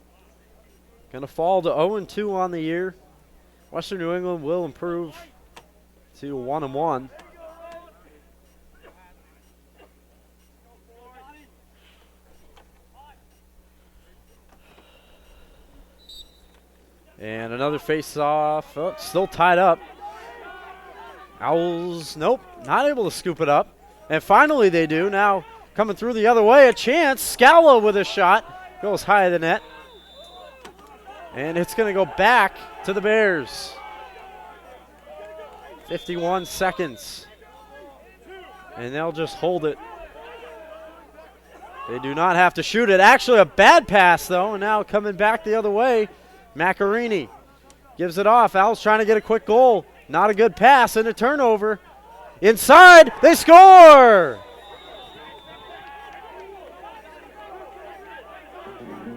going to fall to 0-2 on the year. Western New England will improve to 1-1. And another face-off. Oh, still tied up. Owls, nope, not able to scoop it up. And finally they do. Now coming through the other way, a chance. Scala with a shot. Goes high of the net. And it's going to go back to the Bears. 51 seconds. And they'll just hold it. They do not have to shoot it. Actually a bad pass, though. And now coming back the other way, Macarini gives it off. Owls trying to get a quick goal. Not a good pass and a turnover. Inside, they score!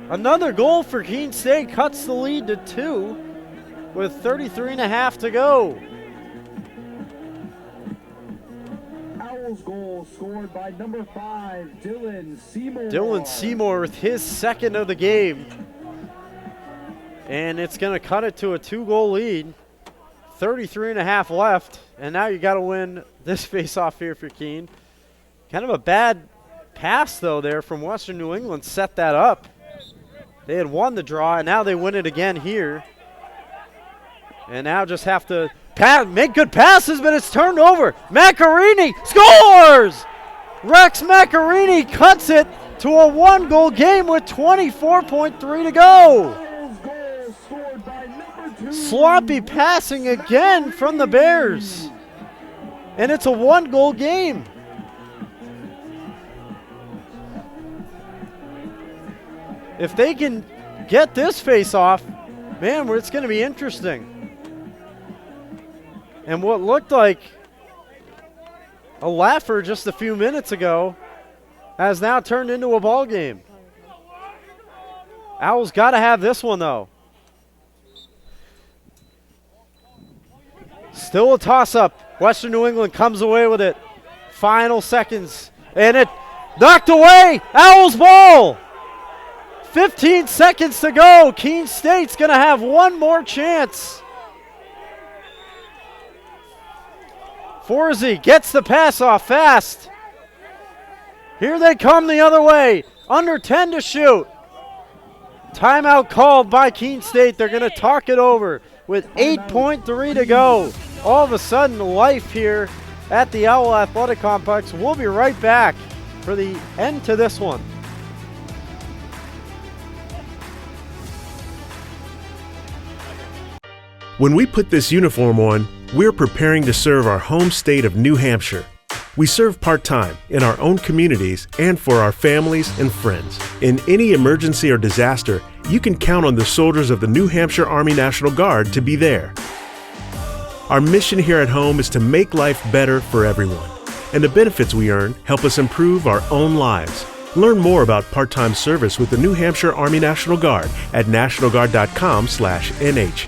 Another goal for Keene State cuts the lead to 2 with 33.5 to go. Owls goal scored by number 5, Dylan Seymour. Dylan Seymour with his second of the game. And it's going to cut it to a 2-goal lead. 33.5 left. And now you got to win this face-off here for Keene. Kind of a bad pass, though, there from Western New England. Set that up. They had won the draw, and now they win it again here. And now just have to make good passes, but it's turned over. Macarini scores! Rex Macarini cuts it to a 1-goal game with 24.3 to go. Sloppy passing again from the Bears. And it's a 1-goal game. If they can get this face off, man, it's going to be interesting. And what looked like a laugher just a few minutes ago has now turned into a ball game. Owls got to have this one, though. Still a toss-up. Western New England comes away with it. Final seconds. And it knocked away. Owls ball. 15 seconds to go. Keene State's going to have one more chance. Forsey gets the pass off fast. Here they come the other way. Under 10 to shoot. Timeout called by Keene State. They're going to talk it over with 8.3 to go. All of a sudden, life here at the Owl Athletic Complex. We'll be right back for the end to this one. When we put this uniform on, we're preparing to serve our home state of New Hampshire. We serve part-time in our own communities and for our families and friends. In any emergency or disaster, you can count on the soldiers of the New Hampshire Army National Guard to be there. Our mission here at home is to make life better for everyone, and the benefits we earn help us improve our own lives. Learn more about part-time service with the New Hampshire Army National Guard at nationalguard.com/NH.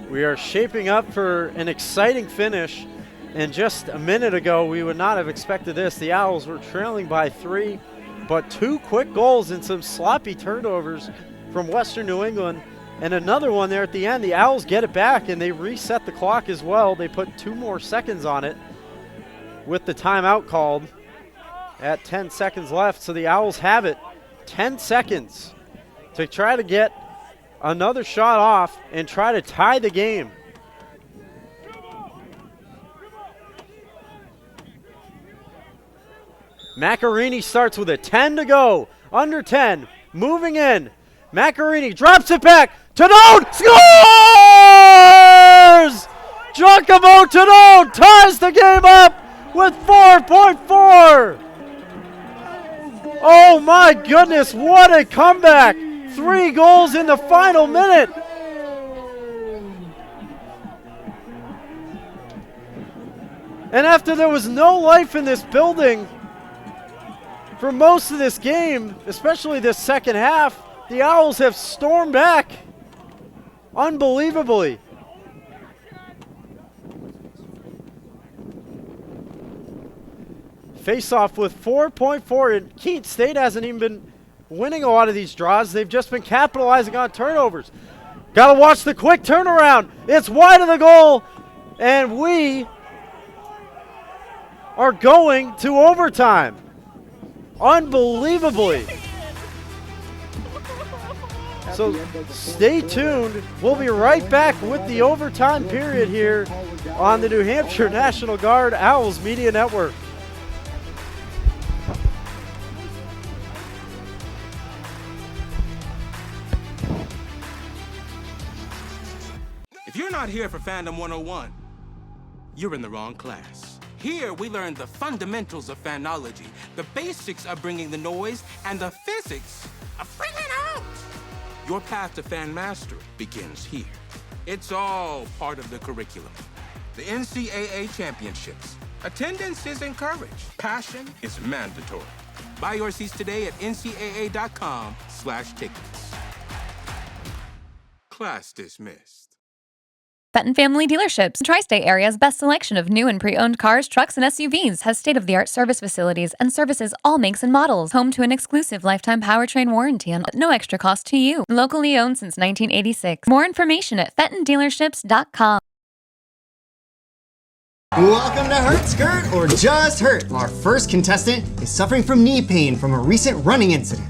We are shaping up for an exciting finish. And just a minute ago, we would not have expected this. The Owls were trailing by 3, but 2 quick goals and some sloppy turnovers from Western New England. And another one there at the end. The Owls get it back, and they reset the clock as well. They put 2 more seconds on it with the timeout called at 10 seconds left. So the Owls have it. 10 seconds to try to get another shot off and try to tie the game. Macarini starts with a 10 to go. Under 10. Moving in. Macarini drops it back. Tadone scores! Giacomo Tadone ties the game up with 4.4. Oh my goodness, what a comeback. 3 goals in the final minute. And after there was no life in this building for most of this game, especially this second half, the Owls have stormed back unbelievably. Face-off with 4.4, and Keene State hasn't even been winning a lot of these draws. They've just been capitalizing on turnovers. Got to watch the quick turnaround. It's wide of the goal, and we are going to overtime. Unbelievably. So stay tuned. We'll be right back with the overtime period here on the New Hampshire National Guard Owls Media Network. If you're not here for Fandom 101, you're in the wrong class. Here, we learn the fundamentals of fanology, the basics of bringing the noise, and the physics of bringing it out. Your path to fan mastery begins here. It's all part of the curriculum. The NCAA championships. Attendance is encouraged. Passion is mandatory. Buy your seats today at ncaa.com/tickets. Class dismissed. Fenton Family Dealerships, Tri-State area's best selection of new and pre-owned cars, trucks, and SUVs, has state-of-the-art service facilities and services all makes and models. Home to an exclusive lifetime powertrain warranty at no extra cost to you. Locally owned since 1986. More information at fentondealerships.com. Welcome to Hurt Skirt or Just Hurt. Our first contestant is suffering from knee pain from a recent running incident.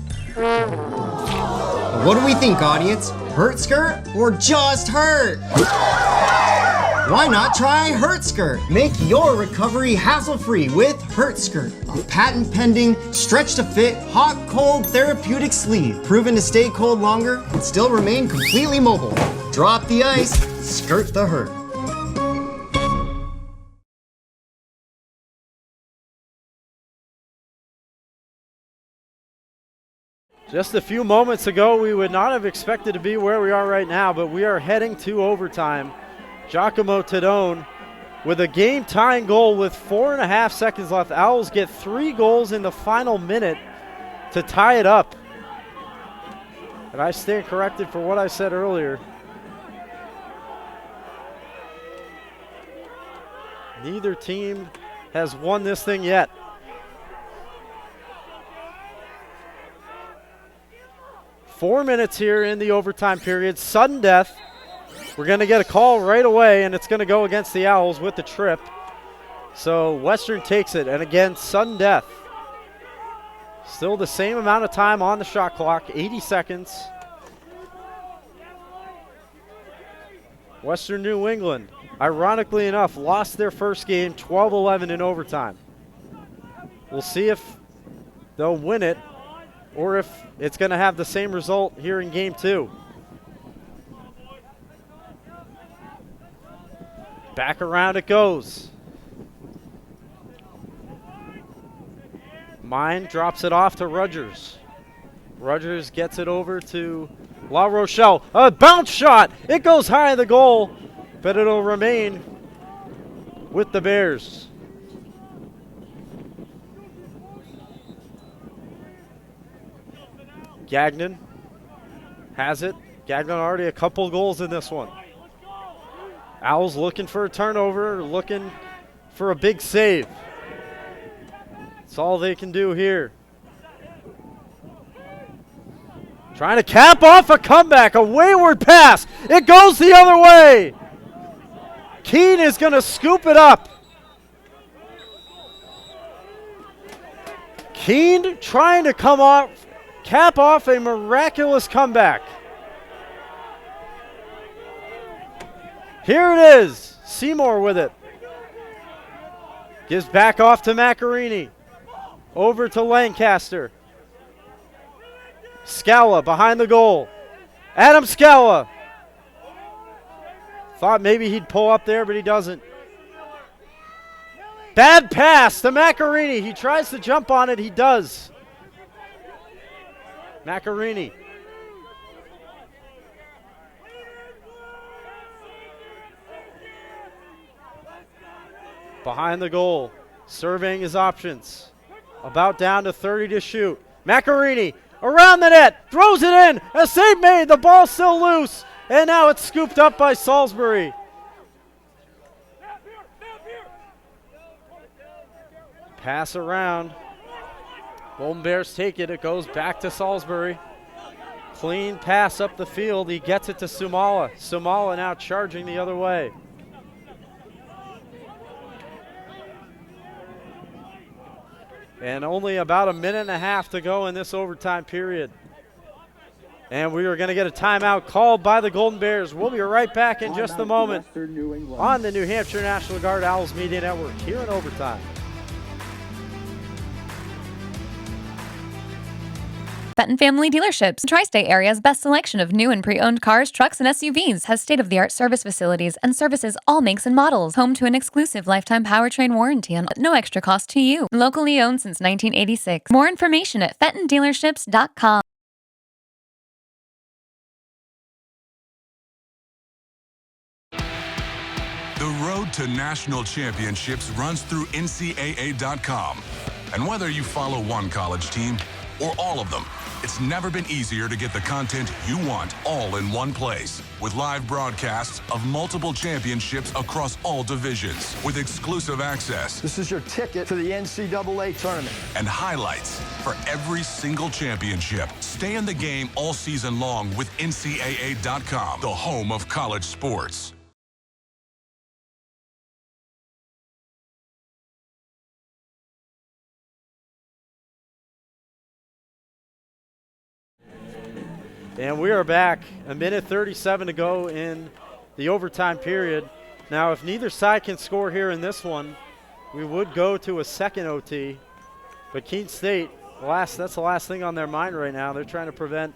What do we think, audience? Hurt Skirt or Just Hurt? Why not try Hurt Skirt? Make your recovery hassle-free with Hurt Skirt, a patent-pending, stretch-to-fit, hot-cold therapeutic sleeve, proven to stay cold longer and still remain completely mobile. Drop the ice, skirt the hurt. Just a few moments ago, we would not have expected to be where we are right now, but we are heading to overtime. Giacomo Tadone with a game-tying goal with 4.5 seconds left. Owls get 3 goals in the final minute to tie it up. And I stand corrected for what I said earlier. Neither team has won this thing yet. Four minutes here in the overtime period. Sudden death. We're going to get a call right away, and it's going to go against the Owls with the trip. So Western takes it, and again, sudden death. Still the same amount of time on the shot clock, 80 seconds. Western New England, ironically enough, lost their first game 12-11 in overtime. We'll see if they'll win it or if it's going to have the same result here in game 2. Back around it goes. Mine drops it off to Rogers. Rogers gets it over to La Rochelle. A bounce shot. It goes high of the goal, but it'll remain with the Bears. Gagnon has it. Gagnon already a couple goals in this one. Owls looking for a turnover, looking for a big save. That's all they can do here. Trying to cap off a comeback, a wayward pass. It goes the other way. Keene is going to scoop it up. Keene trying to cap off a miraculous comeback. Here it is. Seymour with it. Gives back off to Macarini. Over to Lancaster. Scala behind the goal. Adam Scala. Thought maybe he'd pull up there, but he doesn't. Bad pass to Macarini. He tries to jump on it. He does. Macarini. Behind the goal. Surveying his options. About down to 30 to shoot. Macarini around the net. Throws it in. A save made. The ball's still loose. And now it's scooped up by Salisbury. Pass around. Golden Bears take it. It goes back to Salisbury. Clean pass up the field. He gets it to Sumala. Sumala now charging the other way. And only about a minute and a half to go in this overtime period. And we are going to get a timeout called by the Golden Bears. We'll be right back in just a moment on the New Hampshire National Guard Owls Media Network here in overtime. Fenton Family Dealerships, Tri-State area's best selection of new and pre-owned cars, trucks, and SUVs, has state-of-the-art service facilities and services all makes and models. Home to an exclusive lifetime powertrain warranty at no extra cost to you. Locally owned since 1986. More information at fentondealerships.com. The road to national championships runs through NCAA.com. And whether you follow one college team or all of them, It's never been easier to get the content you want all in one place. With live broadcasts of multiple championships across all divisions. With exclusive access. This is your ticket to the NCAA tournament. And highlights for every single championship. Stay in the game all season long with NCAA.com, the home of college sports. And we are back. A minute 37 to go in the overtime period. Now, if neither side can score here in this one, we would go to a second OT. But Keene State, that's the last thing on their mind right now. They're trying to prevent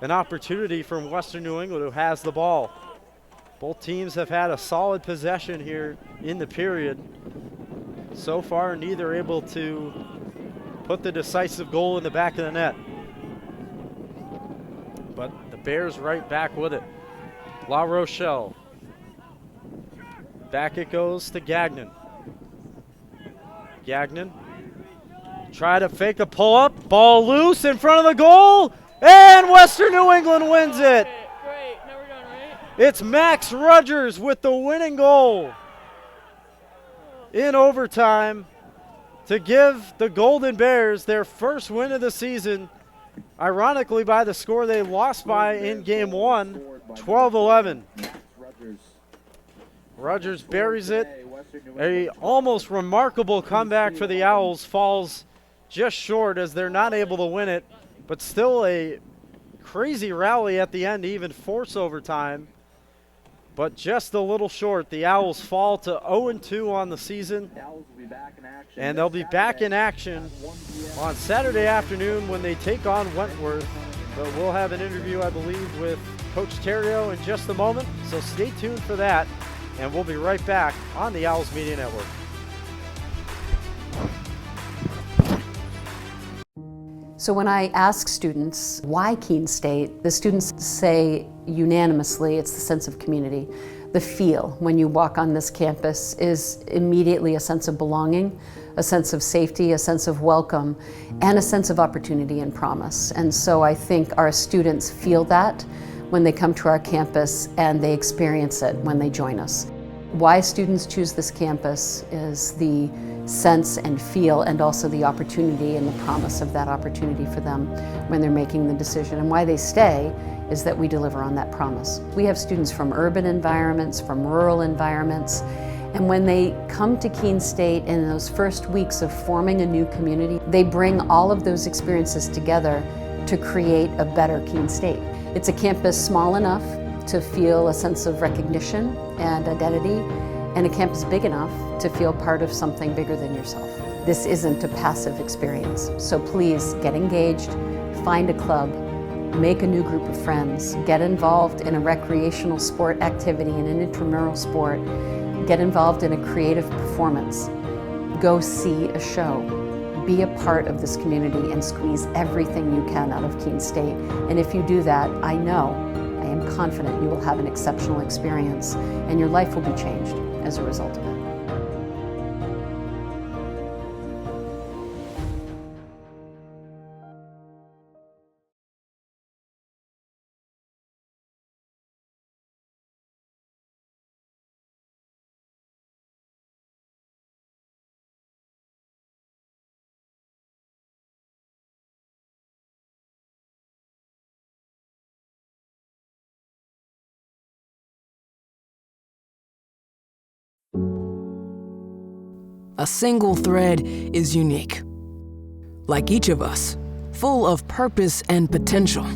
an opportunity from Western New England, who has the ball. Both teams have had a solid possession here in the period. So far, neither able to put the decisive goal in the back of the net. But the Bears right back with it. La Rochelle. Back it goes to Gagnon. Gagnon. Try to fake a pull-up. Ball loose in front of the goal. And Western New England wins it. Great. Now we're done, right? It's Max Rogers with the winning goal in overtime to give the Golden Bears their first win of the season. Ironically, by the score they lost by in game one, 12-11. Rogers buries it. A almost remarkable comeback for the Owls, falls just short as they're not able to win it, but still a crazy rally at the end to even force overtime, but just a little short. The Owls fall to 0-2 on the season, and they'll be back in action on Saturday afternoon when they take on Wentworth. But we'll have an interview, I believe, with Coach Terrio in just a moment, so stay tuned for that, and we'll be right back on the Owls Media Network. So when I ask students why Keene State, the students say unanimously it's the sense of community. The feel when you walk on this campus is immediately a sense of belonging, a sense of safety, a sense of welcome, and a sense of opportunity and promise. And so I think our students feel that when they come to our campus, and they experience it when they join us. Why students choose this campus is the sense and feel, and also the opportunity and the promise of that opportunity for them when they're making the decision. And why they stay is that we deliver on that promise. We have students from urban environments, from rural environments, and when they come to Keene State in those first weeks of forming a new community, they bring all of those experiences together to create a better Keene State. It's a campus small enough to feel a sense of recognition and identity, and a campus big enough to feel part of something bigger than yourself. This isn't a passive experience, so please get engaged, find a club, make a new group of friends, get involved in a recreational sport activity, in an intramural sport, get involved in a creative performance, go see a show, be a part of this community and squeeze everything you can out of Keene State. And if you do that, I am confident you will have an exceptional experience and your life will be changed as a result of it. A single thread is unique. Like each of us, full of purpose and potential.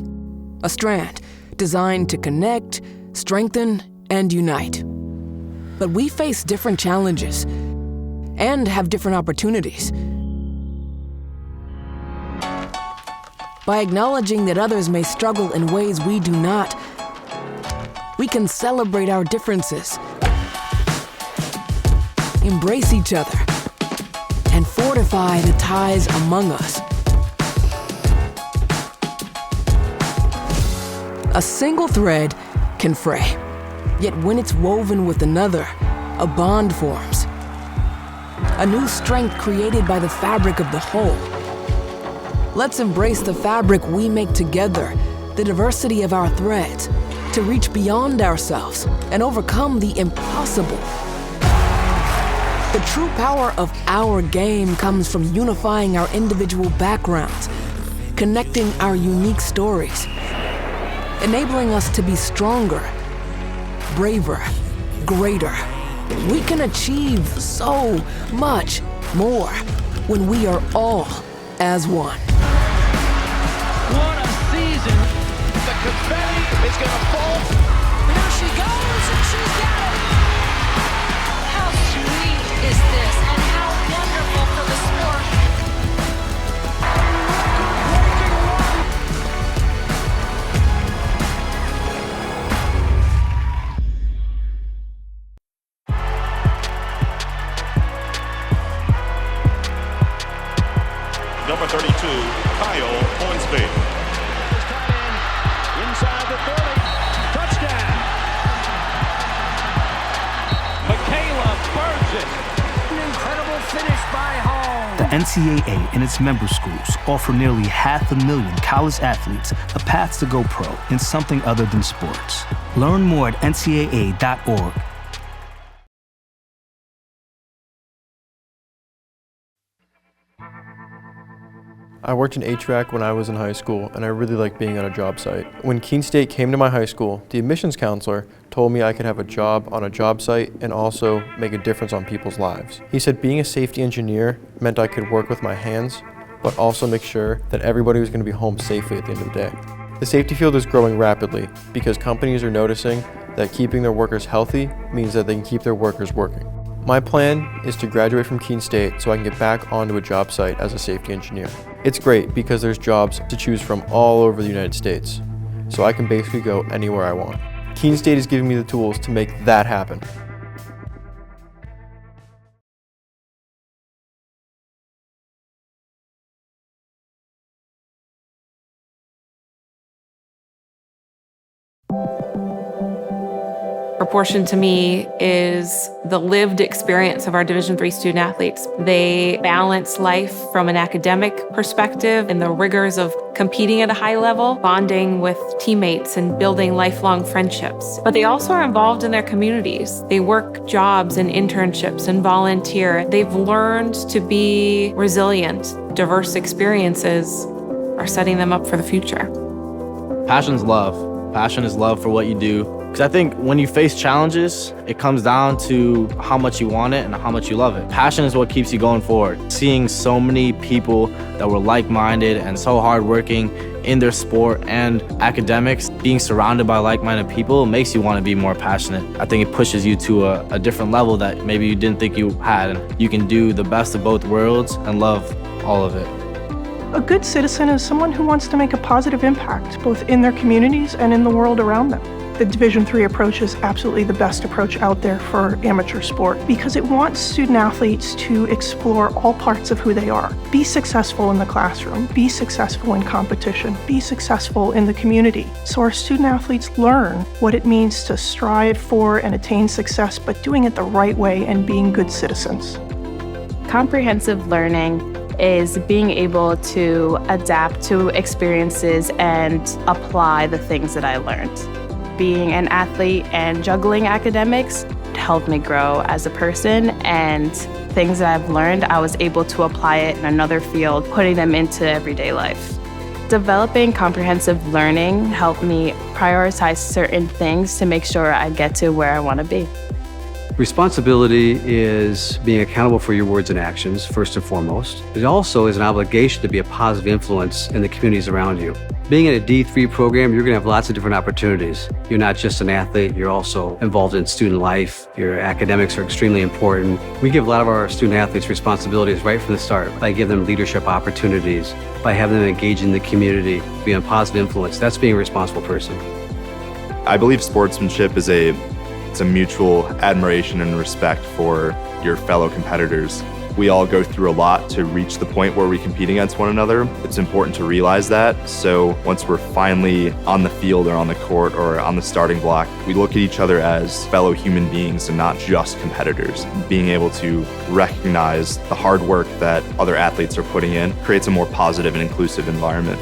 A strand designed to connect, strengthen, and unite. But we face different challenges and have different opportunities. By acknowledging that others may struggle in ways we do not, we can celebrate our differences, embrace each other, and fortify the ties among us. A single thread can fray, yet when it's woven with another, a bond forms. A new strength created by the fabric of the whole. Let's embrace the fabric we make together, the diversity of our threads, to reach beyond ourselves and overcome the impossible. The true power of our game comes from unifying our individual backgrounds, connecting our unique stories, enabling us to be stronger, braver, greater. We can achieve so much more when we are all as one. What a season. The confetti is going to fall. Here she goes, and she's got it. How sweet is this, and how wonderful for the sport. Number 32, Kyle Hornsby. Inside the 30. Touchdown. Michaela burns it. An incredible finish by Hall. The NCAA and its member schools offer nearly 500,000 college athletes a path to go pro in something other than sports. Learn more at ncaa.org. I worked in HVAC when I was in high school, and I really liked being on a job site. When Keene State came to my high school, the admissions counselor told me I could have a job on a job site and also make a difference on people's lives. He said being a safety engineer meant I could work with my hands, but also make sure that everybody was going to be home safely at the end of the day. The safety field is growing rapidly because companies are noticing that keeping their workers healthy means that they can keep their workers working. My plan is to graduate from Keene State so I can get back onto a job site as a safety engineer. It's great because there's jobs to choose from all over the United States, so I can basically go anywhere I want. Keene State is giving me the tools to make that happen. Proportion to me is the lived experience of our Division III student athletes. They balance life from an academic perspective and the rigors of competing at a high level, bonding with teammates and building lifelong friendships. But they also are involved in their communities. They work jobs and internships and volunteer. They've learned to be resilient. Diverse experiences are setting them up for the future. Passion's love. Passion is love for what you do. Because I think when you face challenges, it comes down to how much you want it and how much you love it. Passion is what keeps you going forward. Seeing so many people that were like-minded and so hardworking in their sport and academics, being surrounded by like-minded people makes you want to be more passionate. I think it pushes you to a different level that maybe you didn't think you had. And you can do the best of both worlds and love all of it. A good citizen is someone who wants to make a positive impact, both in their communities and in the world around them. The Division III approach is absolutely the best approach out there for amateur sport because it wants student athletes to explore all parts of who they are. Be successful in the classroom, be successful in competition, be successful in the community. So our student athletes learn what it means to strive for and attain success, but doing it the right way and being good citizens. Comprehensive learning is being able to adapt to experiences and apply the things that I learned. Being an athlete and juggling academics helped me grow as a person, and things that I've learned, I was able to apply it in another field, putting them into everyday life. Developing comprehensive learning helped me prioritize certain things to make sure I get to where I want to be. Responsibility is being accountable for your words and actions, first and foremost. It also is an obligation to be a positive influence in the communities around you. Being in a D3 program, you're going to have lots of different opportunities. You're not just an athlete, you're also involved in student life. Your academics are extremely important. We give a lot of our student athletes responsibilities right from the start by giving them leadership opportunities, by having them engage in the community, being a positive influence. That's being a responsible person. I believe sportsmanship is it's a mutual admiration and respect for your fellow competitors. We all go through a lot to reach the point where we compete against one another. It's important to realize that. So once we're finally on the field or on the court or on the starting block, we look at each other as fellow human beings and not just competitors. Being able to recognize the hard work that other athletes are putting in creates a more positive and inclusive environment.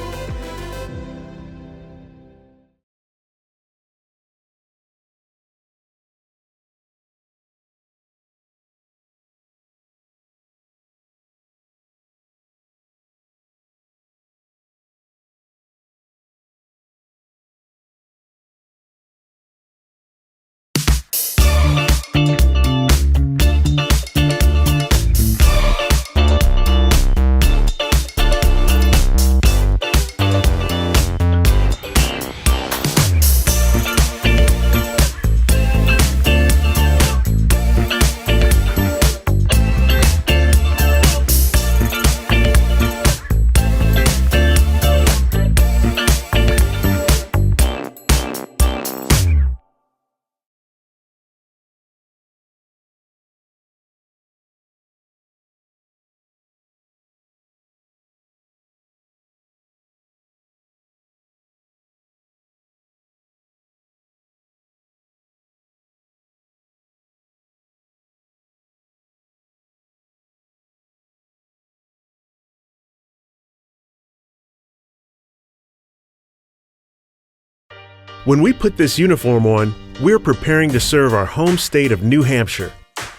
When we put this uniform on, we're preparing to serve our home state of New Hampshire.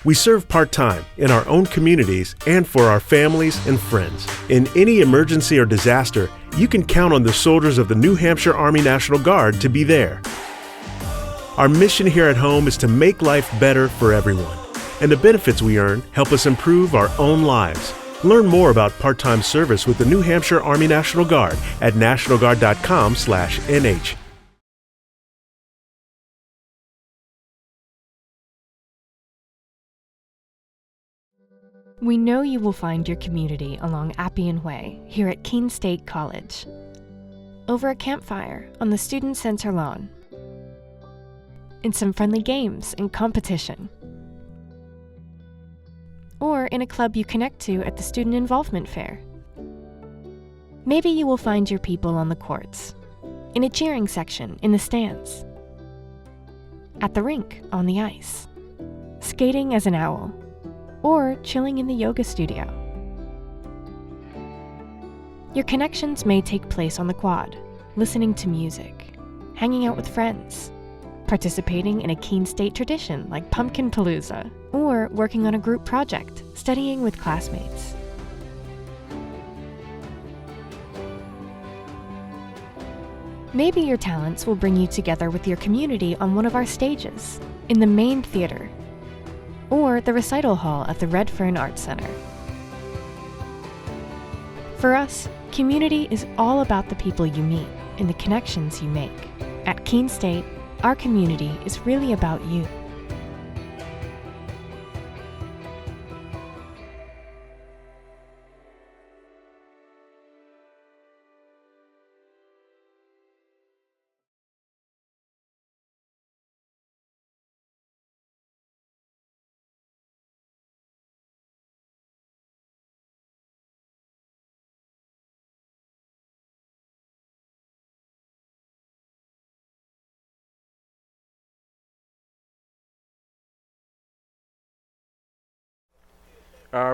We serve part-time in our own communities and for our families and friends. In any emergency or disaster, you can count on the soldiers of the New Hampshire Army National Guard to be there. Our mission here at home is to make life better for everyone, and the benefits we earn help us improve our own lives. Learn more about part-time service with the New Hampshire Army National Guard at nationalguard.com/NH. We know you will find your community along Appian Way here at Keene State College. Over a campfire on the student center lawn. In some friendly games and competition. Or in a club you connect to at the Student Involvement Fair. Maybe you will find your people on the courts, in a cheering section in the stands, at the rink on the ice, skating as an owl, or chilling in the yoga studio. Your connections may take place on the quad, listening to music, hanging out with friends, participating in a Keene State tradition like Pumpkin Palooza, or working on a group project, studying with classmates. Maybe your talents will bring you together with your community on one of our stages, in the main theater, or the recital hall at the Redfern Arts Center. For us, community is all about the people you meet and the connections you make. At Keene State, our community is really about you.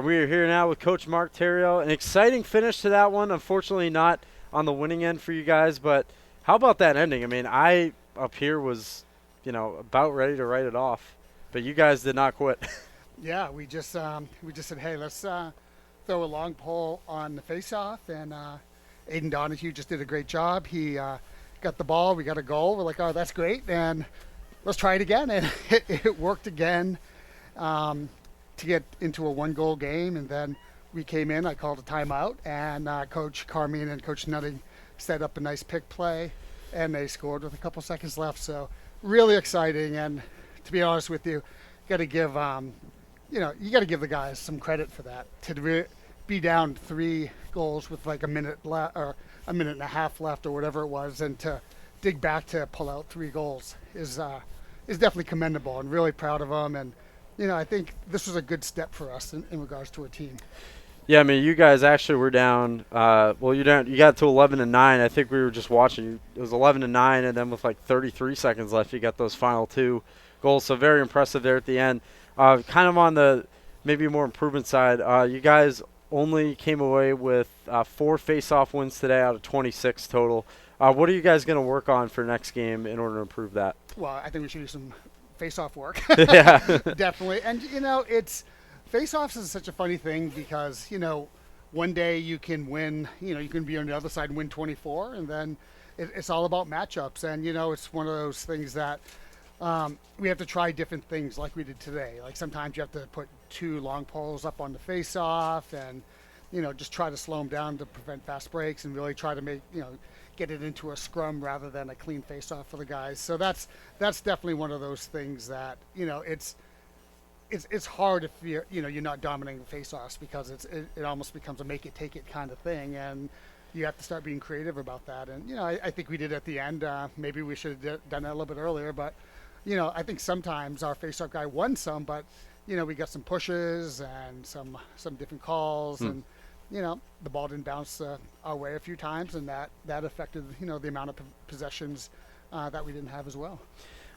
We are here now with Coach Mark Theriault. An exciting finish to that one. Unfortunately not on the winning end for you guys, but how about that ending? I mean, I up here was, about ready to write it off, but you guys did not quit. Yeah, we just said, hey, let's throw a long pole on the face-off, and Aiden Donahue just did a great job. He got the ball, we got a goal. We're like, oh, that's great, and let's try it again, and it worked again. To get into a one-goal game, and then we came in. I called a timeout, and Coach Carmine and Coach Nutting set up a nice pick play, and they scored with a couple seconds left. So really exciting, and to be honest with you, got to give you got to give the guys some credit for that. To be down 3 goals with like a minute left or a minute and a half left or whatever it was, and to dig back to pull out 3 goals is definitely commendable, and really proud of them. And I think this was a good step for us in regards to a team. Yeah, I mean, you guys actually were down. You got to 11-9. I think we were just watching. It was 11-9, and then with like 33 seconds left, you got those final 2 goals. So very impressive there at the end. Kind of on the maybe more improvement side, you guys only came away with 4 face-off wins today out of 26 total. What are you guys going to work on for next game in order to improve that? Well, I think we should do some face-off work. Yeah. Definitely. And, face-offs is such a funny thing because, one day you can win, you can be on the other side and win 24, and then it's all about matchups. And, it's one of those things that we have to try different things like we did today. Like sometimes you have to put 2 long poles up on the face-off and, just try to slow them down to prevent fast breaks and really try to make, get it into a scrum rather than a clean face-off for the guys. So that's definitely one of those things that, it's hard if you're not dominating face-offs because it almost becomes a make it take it kind of thing, and you have to start being creative about that. And I think we did at the end. Maybe we should have done that a little bit earlier, but I think sometimes our face-off guy won some, but we got some pushes and some different calls, and the ball didn't bounce our way a few times, and that affected the amount of possessions that we didn't have as well.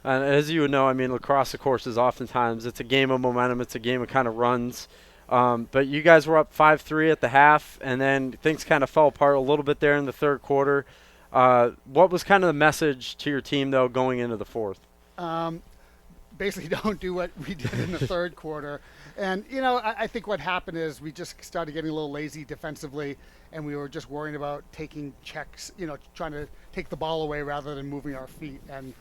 And as you would know, I mean, lacrosse, of course, is oftentimes it's a game of momentum. It's a game of kind of runs. But you guys were up 5-3 at the half, and then things kind of fell apart a little bit there in the third quarter. What was kind of the message to your team, though, going into the fourth? Basically, don't do what we did in the third quarter. And, I think what happened is we just started getting a little lazy defensively, and we were just worrying about taking checks, trying to take the ball away rather than moving our feet. And,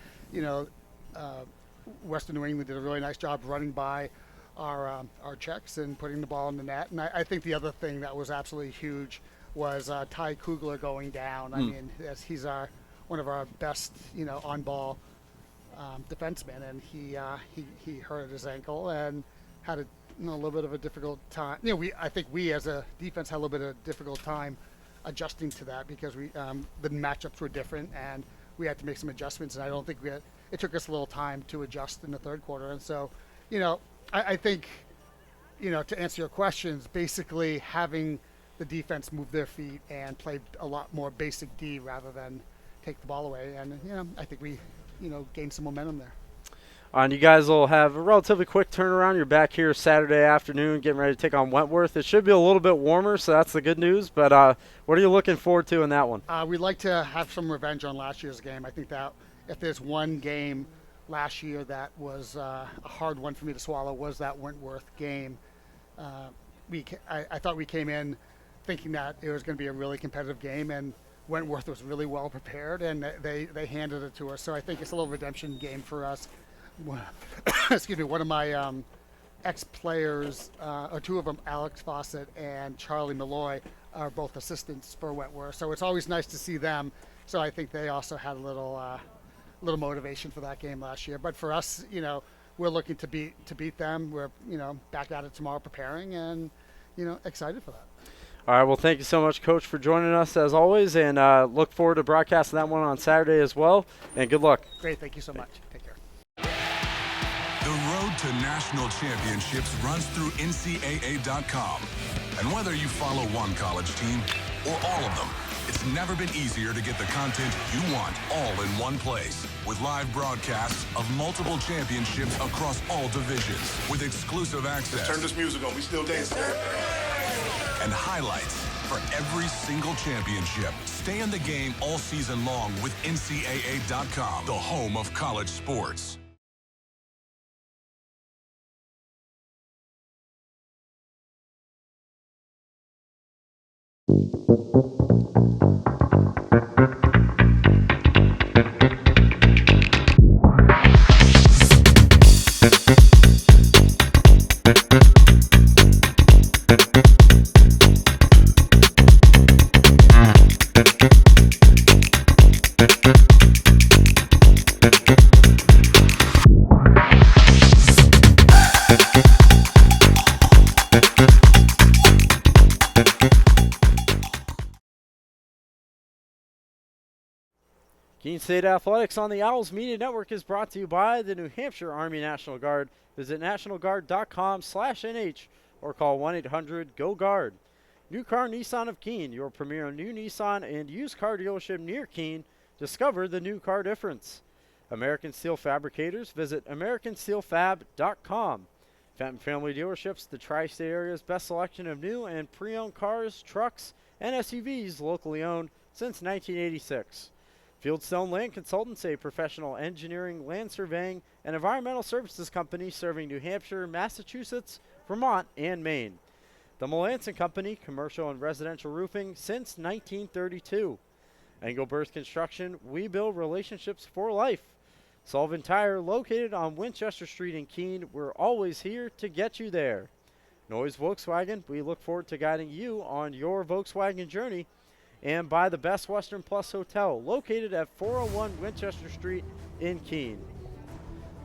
Western New England did a really nice job running by our checks and putting the ball in the net. And I think the other thing that was absolutely huge was Ty Kugler going down. I mean, he's one of our best, on-ball defensemen, and he hurt his ankle and had a little bit of a difficult time. I think we as a defense had a little bit of a difficult time adjusting to that because the matchups were different and we had to make some adjustments, and I don't think it took us a little time to adjust in the third quarter. And so, I think, to answer your questions, basically having the defense move their feet and play a lot more basic D rather than take the ball away. And, I think we, gained some momentum there. And you guys will have a relatively quick turnaround. You're back here Saturday afternoon getting ready to take on Wentworth. It should be a little bit warmer, so that's the good news. But what are you looking forward to in that one? We'd like to have some revenge on last year's game. I think that if there's one game last year that was a hard one for me to swallow was that Wentworth game. I thought we came in thinking that it was going to be a really competitive game, and Wentworth was really well prepared, and they handed it to us. So I think it's a little redemption game for us. Excuse me, one of my ex-players, or 2 of them, Alex Fawcett and Charlie Malloy, are both assistants for Wentworth. So it's always nice to see them. So I think they also had a little motivation for that game last year. But for us, we're looking to beat them. We're back at it tomorrow preparing, and excited for that. All right, well, thank you so much, Coach, for joining us as always, and look forward to broadcasting that one on Saturday as well. And good luck. Great, thank you so much. Take care. The road to national championships runs through NCAA.com. And whether you follow one college team or all of them, it's never been easier to get the content you want all in one place. With live broadcasts of multiple championships across all divisions, with exclusive access. Turn this music on, we still dancing. And highlights for every single championship. Stay in the game all season long with NCAA.com, the home of college sports. Keene State Athletics on the Owls Media Network is brought to you by the New Hampshire Army National Guard. Visit nationalguard.com/NH or call 1-800-GO-GUARD. New Car Nissan of Keene, your premier new Nissan and used car dealership near Keene. Discover the new car difference. American Steel Fabricators, visit americansteelfab.com. Fenton Family Dealerships, the tri-state area's best selection of new and pre-owned cars, trucks, and SUVs locally owned since 1986. Fieldstone Land Consultants, a professional engineering, land surveying, and environmental services company serving New Hampshire, Massachusetts, Vermont, and Maine. The Melanson Company, commercial and residential roofing since 1932. Engelberth Construction, we build relationships for life. Sullivan Tire, located on Winchester Street in Keene, we're always here to get you there. Noise Volkswagen, we look forward to guiding you on your Volkswagen journey. And by the Best Western Plus Hotel, located at 401 Winchester Street in Keene.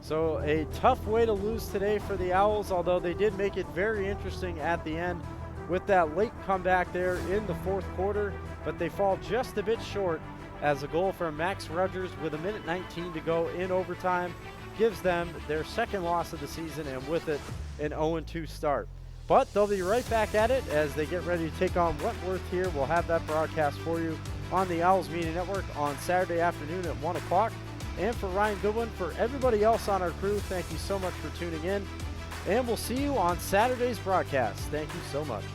So a tough way to lose today for the Owls, although they did make it very interesting at the end with that late comeback there in the fourth quarter, but they fall just a bit short as a goal from Max Rogers with 1:19 to go in overtime gives them their second loss of the season, and with it an 0-2 start. But they'll be right back at it as they get ready to take on Wentworth here. We'll have that broadcast for you on the Owls Media Network on Saturday afternoon at 1 o'clock. And for Ryan Goodwin, for everybody else on our crew, thank you so much for tuning in. And we'll see you on Saturday's broadcast. Thank you so much.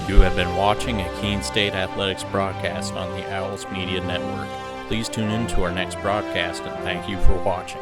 You have been watching a Keene State Athletics broadcast on the Owls Media Network. Please tune in to our next broadcast, and thank you for watching.